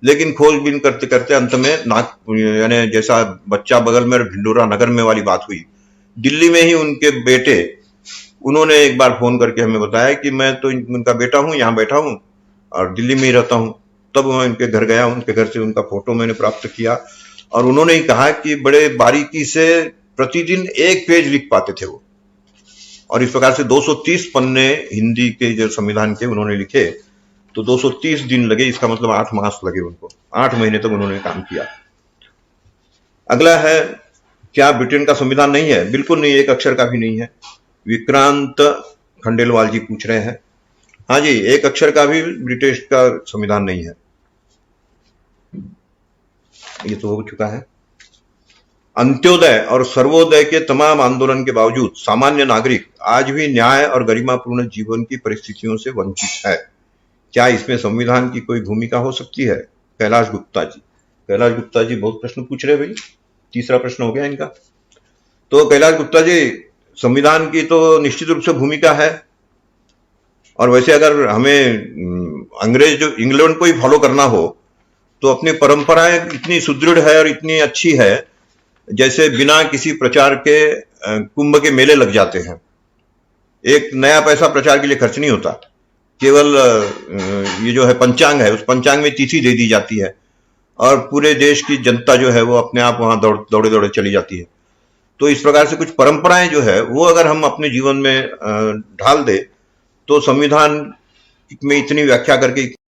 Speaker 2: लेकिन खोजबीन करते करते अंत में यानी जैसा बच्चा बगल में ढिंडोरा नगर में वाली बात हुई, दिल्ली में ही उनके बेटे, उन्होंने एक बार फोन करके हमें बताया कि मैं तो उनका बेटा हूँ, यहाँ बैठा हूँ और दिल्ली में ही रहता हूँ। तब मैं उनके घर गया, उनके घर से उनका फोटो मैंने प्राप्त किया, और उन्होंने ही कहा कि बड़े बारीकी से प्रतिदिन 1 पेज लिख पाते थे वो, और इस प्रकार से 230 पन्ने हिंदी के जो संविधान के उन्होंने लिखे। तो 230 दिन लगे, इसका मतलब 8 मास लगे उनको, 8 महीने तक उन्होंने काम किया। अगला है, क्या ब्रिटेन का संविधान नहीं है? बिल्कुल नहीं, एक अक्षर का भी नहीं है। विक्रांत खंडेलवाल जी पूछ रहे हैं। हाँ जी, एक अक्षर का भी ब्रिटिश का संविधान नहीं है। ये तो हो चुका है। अंत्योदय और सर्वोदय के तमाम आंदोलन के बावजूद सामान्य नागरिक आज भी न्याय और गरिमापूर्ण जीवन की परिस्थितियों से वंचित है। क्या इसमें संविधान की कोई भूमिका हो सकती है? कैलाश गुप्ता जी। कैलाश गुप्ता जी बहुत प्रश्न पूछ रहे भाई, तीसरा प्रश्न हो गया इनका। तो कैलाश गुप्ता जी, संविधान की तो निश्चित रूप से भूमिका है, और वैसे अगर हमें अंग्रेज जो इंग्लैंड को ही फॉलो करना हो तो अपनी परंपराएं इतनी सुदृढ़ है और इतनी अच्छी है, जैसे बिना किसी प्रचार के कुंभ के मेले लग जाते हैं। एक नया पैसा प्रचार के लिए खर्च नहीं होता, केवल ये जो है पंचांग है, उस पंचांग में तिथि दे दी जाती है, और पूरे देश की जनता जो है वो अपने आप वहां दौड़े दौड़े चली जाती है। तो इस प्रकार से कुछ परंपराएं जो है वो अगर हम अपने जीवन में ढाल दे, तो संविधान में इतनी व्याख्या करके